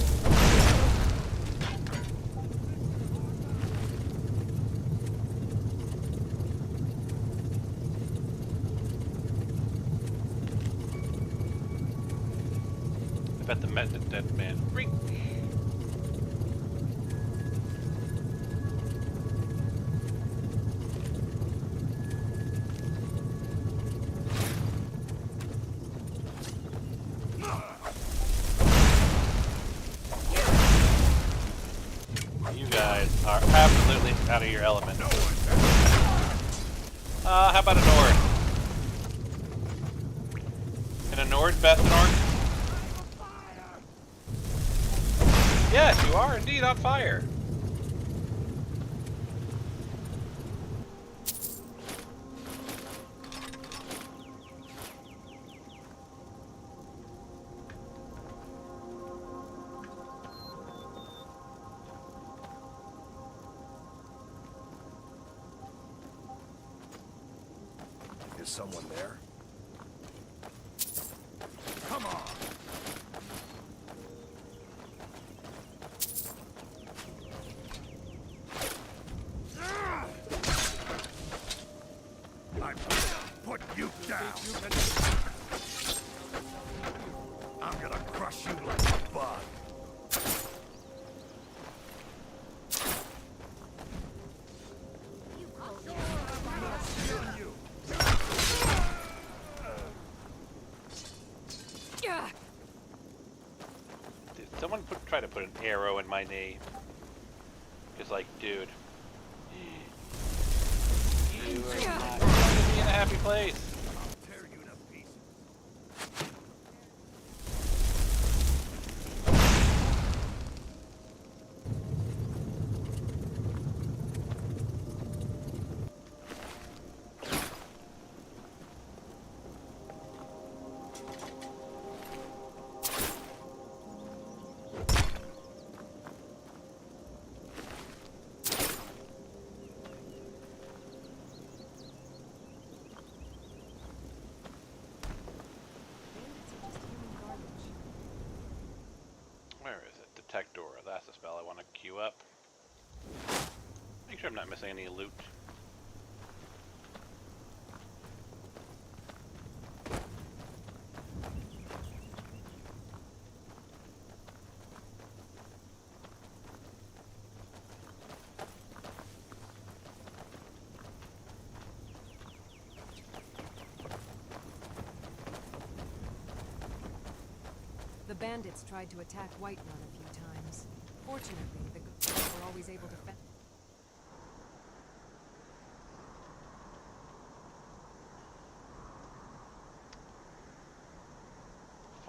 [SPEAKER 1] I bet the method dead man. Freak. You guys are absolutely out of your element. How about a Nord? Can a Nord best an orc? Yes, you are indeed on fire.
[SPEAKER 9] Is someone there? Come on! I'm gonna put you down! I'm gonna crush you like a bug!
[SPEAKER 1] Did someone try to put an arrow in my knee? Because, like, dude, you are not going to be in a happy place. Where is it? Detect Dora. That's the spell I want to queue up. Make sure I'm not missing any loot.
[SPEAKER 5] The bandits tried to attack Whiterun a few times. Fortunately, the guards were always able to fend.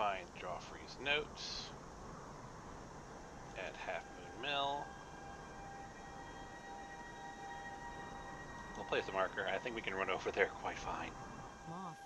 [SPEAKER 1] find Joffrey's notes at Half Moon Mill. We'll place a marker. I think we can run over there quite fine.
[SPEAKER 13] Moth.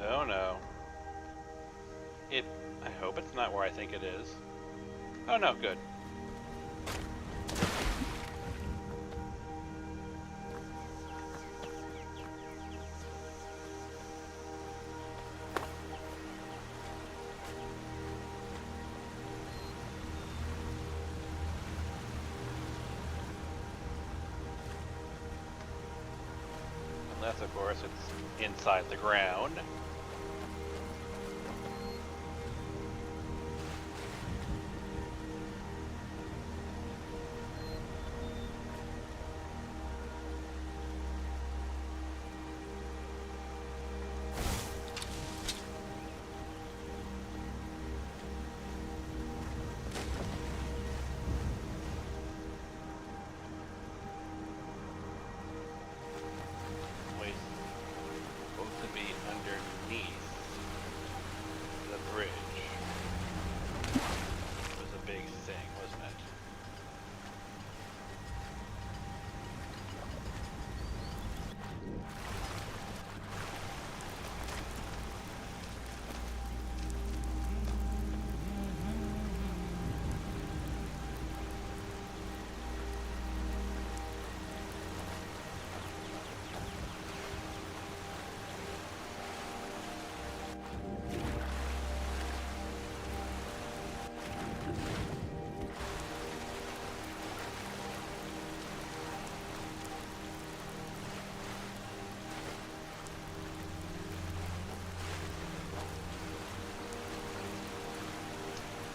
[SPEAKER 1] Oh no. I hope it's not where I think it is. Oh no, good. Unless, of course, it's inside the ground.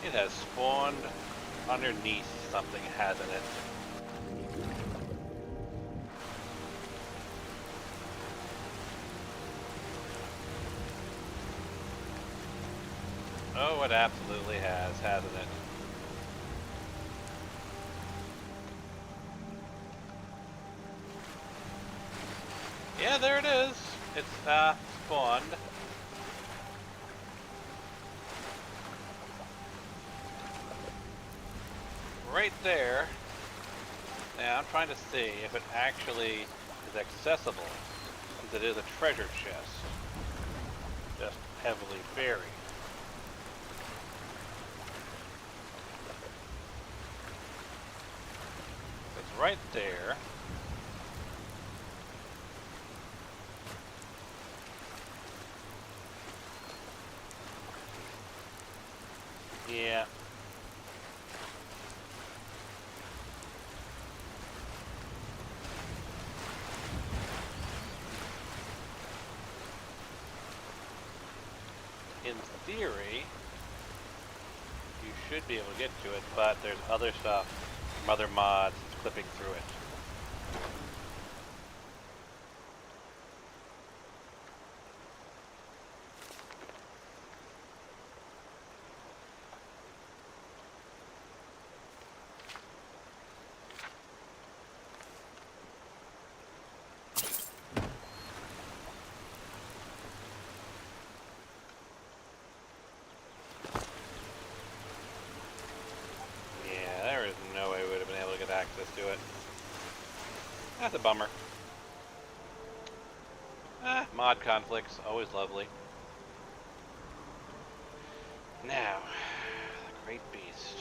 [SPEAKER 1] It has spawned underneath something, hasn't it? Oh, it absolutely has, hasn't it? Yeah, there it is. It's spawned. Right there. Now I'm trying to see if it actually is accessible, since it is a treasure chest, just heavily buried. It's right there. Yeah. In theory, you should be able to get to it, but there's other stuff from other mods clipping through it. Access to it. That's a bummer. Mod conflicts, always lovely. Now, the Great Beast.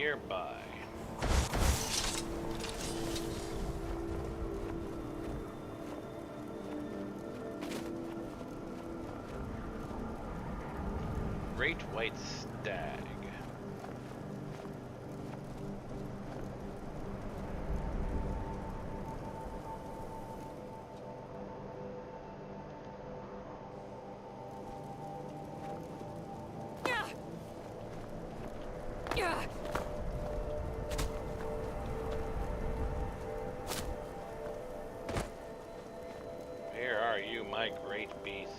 [SPEAKER 1] nearby. Great white stag. Where are you, my great beast?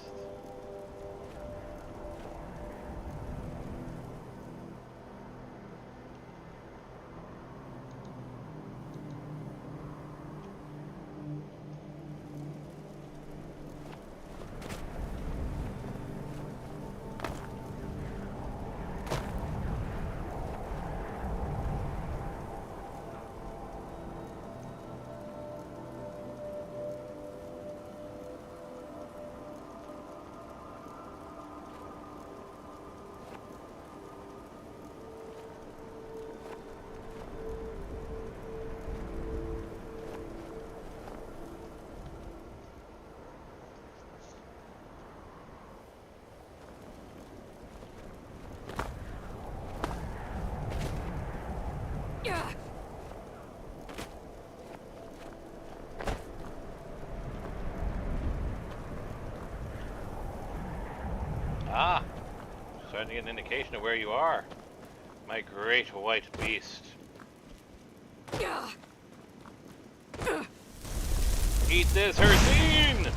[SPEAKER 1] Ah, starting to get an indication of where you are, my great white beast. Eat this, Hercine!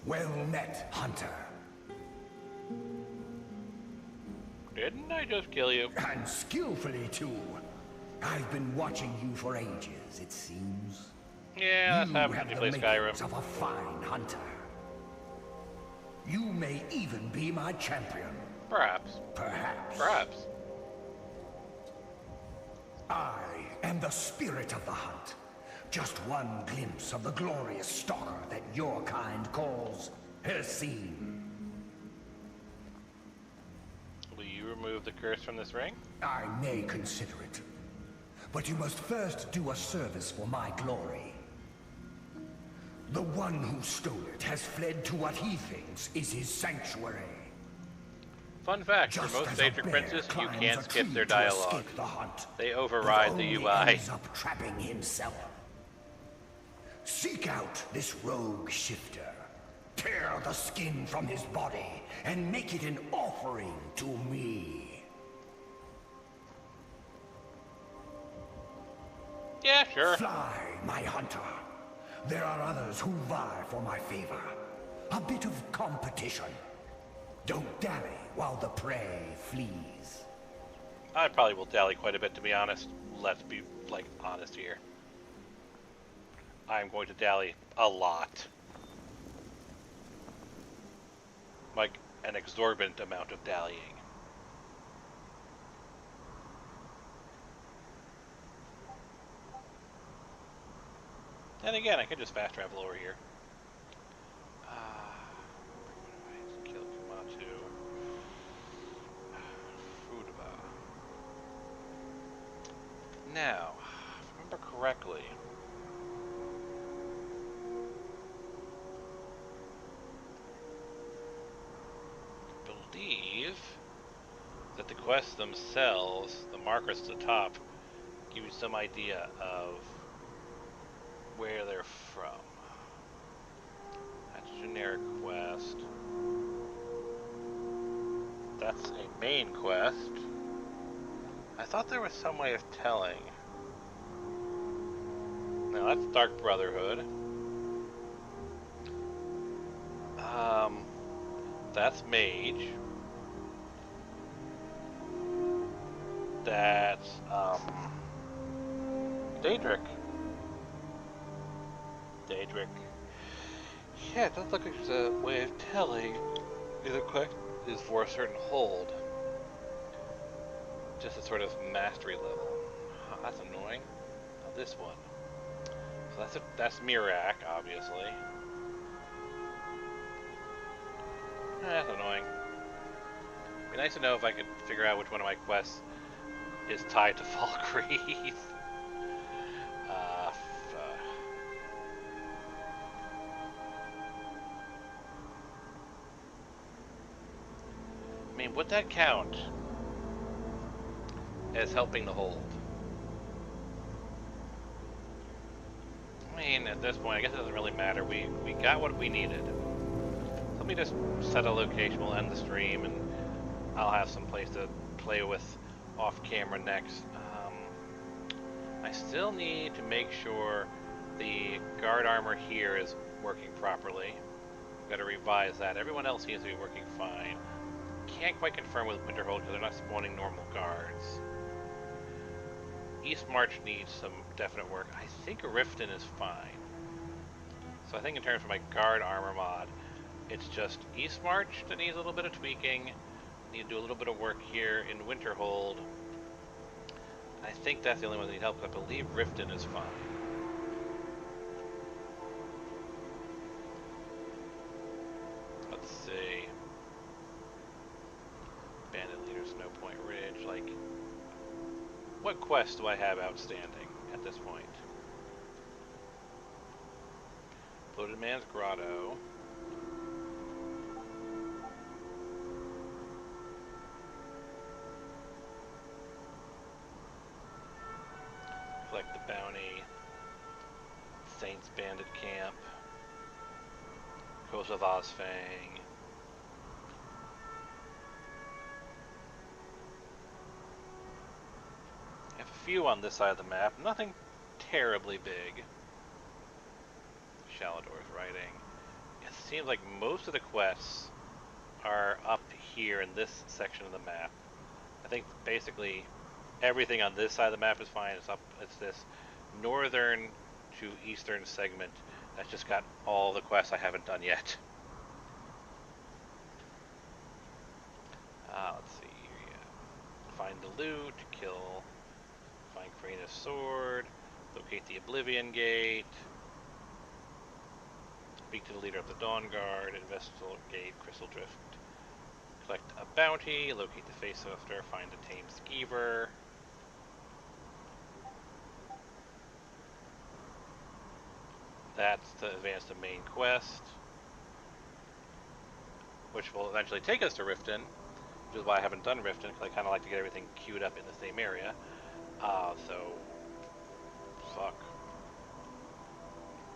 [SPEAKER 6] Well met, hunter.
[SPEAKER 1] Didn't I just kill you?
[SPEAKER 6] And skillfully, too. I've been watching you for ages, it seems.
[SPEAKER 1] Yeah, that's happened when you play Skyrim.
[SPEAKER 6] Of a fine hunter. You may even be my champion.
[SPEAKER 1] Perhaps.
[SPEAKER 6] Perhaps.
[SPEAKER 1] Perhaps.
[SPEAKER 6] I am the spirit of the hunt. Just one glimpse of the glorious stalker that your kind calls Hercine.
[SPEAKER 1] Will you remove the curse from this ring?
[SPEAKER 6] I may consider it. But you must first do a service for my glory. The one who stole it has fled to what he thinks is his sanctuary.
[SPEAKER 1] Fun fact, for most Daedric princes, you can't skip their dialogue. They override the UI.
[SPEAKER 6] Ends up trapping himself. Seek out this rogue shifter. Tear the skin from his body and make it an offering to me.
[SPEAKER 1] Yeah, sure.
[SPEAKER 6] Fly, my hunter. There are others who vie for my favor. A bit of competition. Don't dally while the prey flees.
[SPEAKER 1] I probably will dally quite a bit, to be honest. Let's be, honest here. I'm going to dally a lot. Like, an exorbitant amount of dallying. And again, I could just fast travel over here. Kill Kumatu. Fudoba. Now, if I remember correctly, I believe that the quests themselves, the markers at the top, give you some idea of where they're from. That's a generic quest. That's a main quest. I thought there was some way of telling. No, that's Dark Brotherhood. That's Mage. That's, Daedric. Yeah, it does look like there's a way of telling if the quest is for a certain hold. Just a sort of mastery level. Huh, that's annoying. Now this one. So that's Mirak, obviously. That's annoying. It'd be nice to know if I could figure out which one of my quests is tied to Falkreath. I mean, would that count as helping the hold? I mean, at this point, I guess it doesn't really matter. We got what we needed. Let me just set a location. We'll end the stream, and I'll have some place to play with off camera next. I still need to make sure the guard armor here is working properly. I've got to revise that. Everyone else seems to be working fine. Can't quite confirm with Winterhold because they're not spawning normal guards. East March needs some definite work. I think Riften is fine. So I think in terms of my guard armor mod, it's just East March that needs a little bit of tweaking. Need to do a little bit of work here in Winterhold. I think that's the only one that needs help. I believe Riften is fine. Let's see. Bandit Leader, Snow Point Ridge. Like, what quests do I have outstanding at this point? Bloated Man's Grotto. Collect the bounty. Saints Bandit Camp. Coast of Ozfang. I have a few on this side of the map. Nothing terribly big. Shalador's writing. It seems like most of the quests are up here in this section of the map. I think basically everything on this side of the map is fine. It's this northern to eastern segment that's just got all the quests I haven't done yet. Let's see here. Yeah. Find the loot, find Karina's sword, locate the Oblivion Gate, speak to the leader of the Dawn Guard, investigate Crystal Drift, collect a bounty, locate the Face Sifter, find a tame Skeever. That's to advance the main quest, which will eventually take us to Riften, which is why I haven't done Riften, because I kind of like to get everything queued up in the same area. Fuck.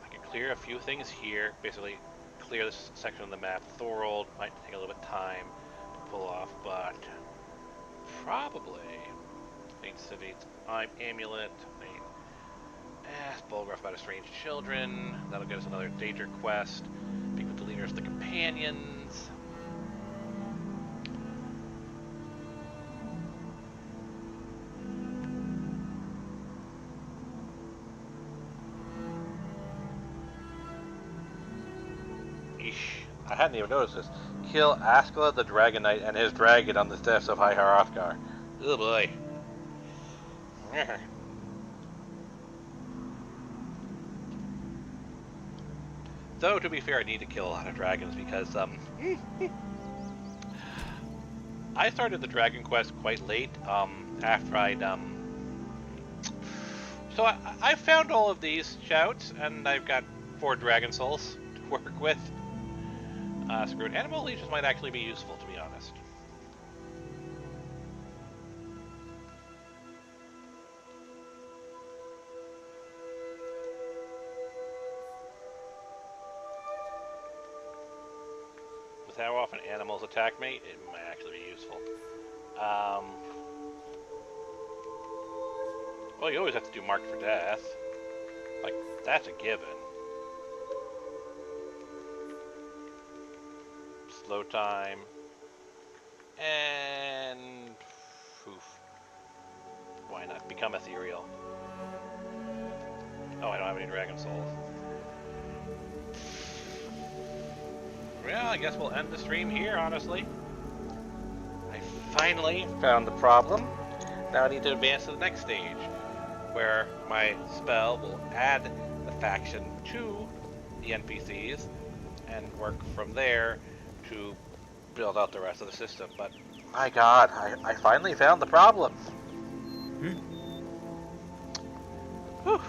[SPEAKER 1] I can clear a few things here, basically clear this section of the map. Thorold might take a little bit of time to pull off, but probably Saint City's Amulet, Bulgarth about a strange children. That'll get us another Daedra quest. Speak with the leaders of the companions. Eesh, I hadn't even noticed this. Kill Askela the Dragon Knight and his dragon on the steps of High Hrothgar. Oh boy. Though, to be fair, I need to kill a lot of dragons because, I started the dragon quest quite late, after I'd, so I found all of these shouts, and I've got 4 dragon souls to work with. Screwed. Animal leeches might actually be useful, to be honest. With how often animals attack me, it might actually be useful. Well, you always have to do Marked for Death. Like, that's a given. Slow time. And... Oof. Why not? Become ethereal. Oh, I don't have any dragon souls. Well, I guess we'll end the stream here, honestly. I finally found the problem. Now I need to advance to the next stage, where my spell will add the faction to the NPCs and work from there to build out the rest of the system. But my god, I finally found the problem. Whew.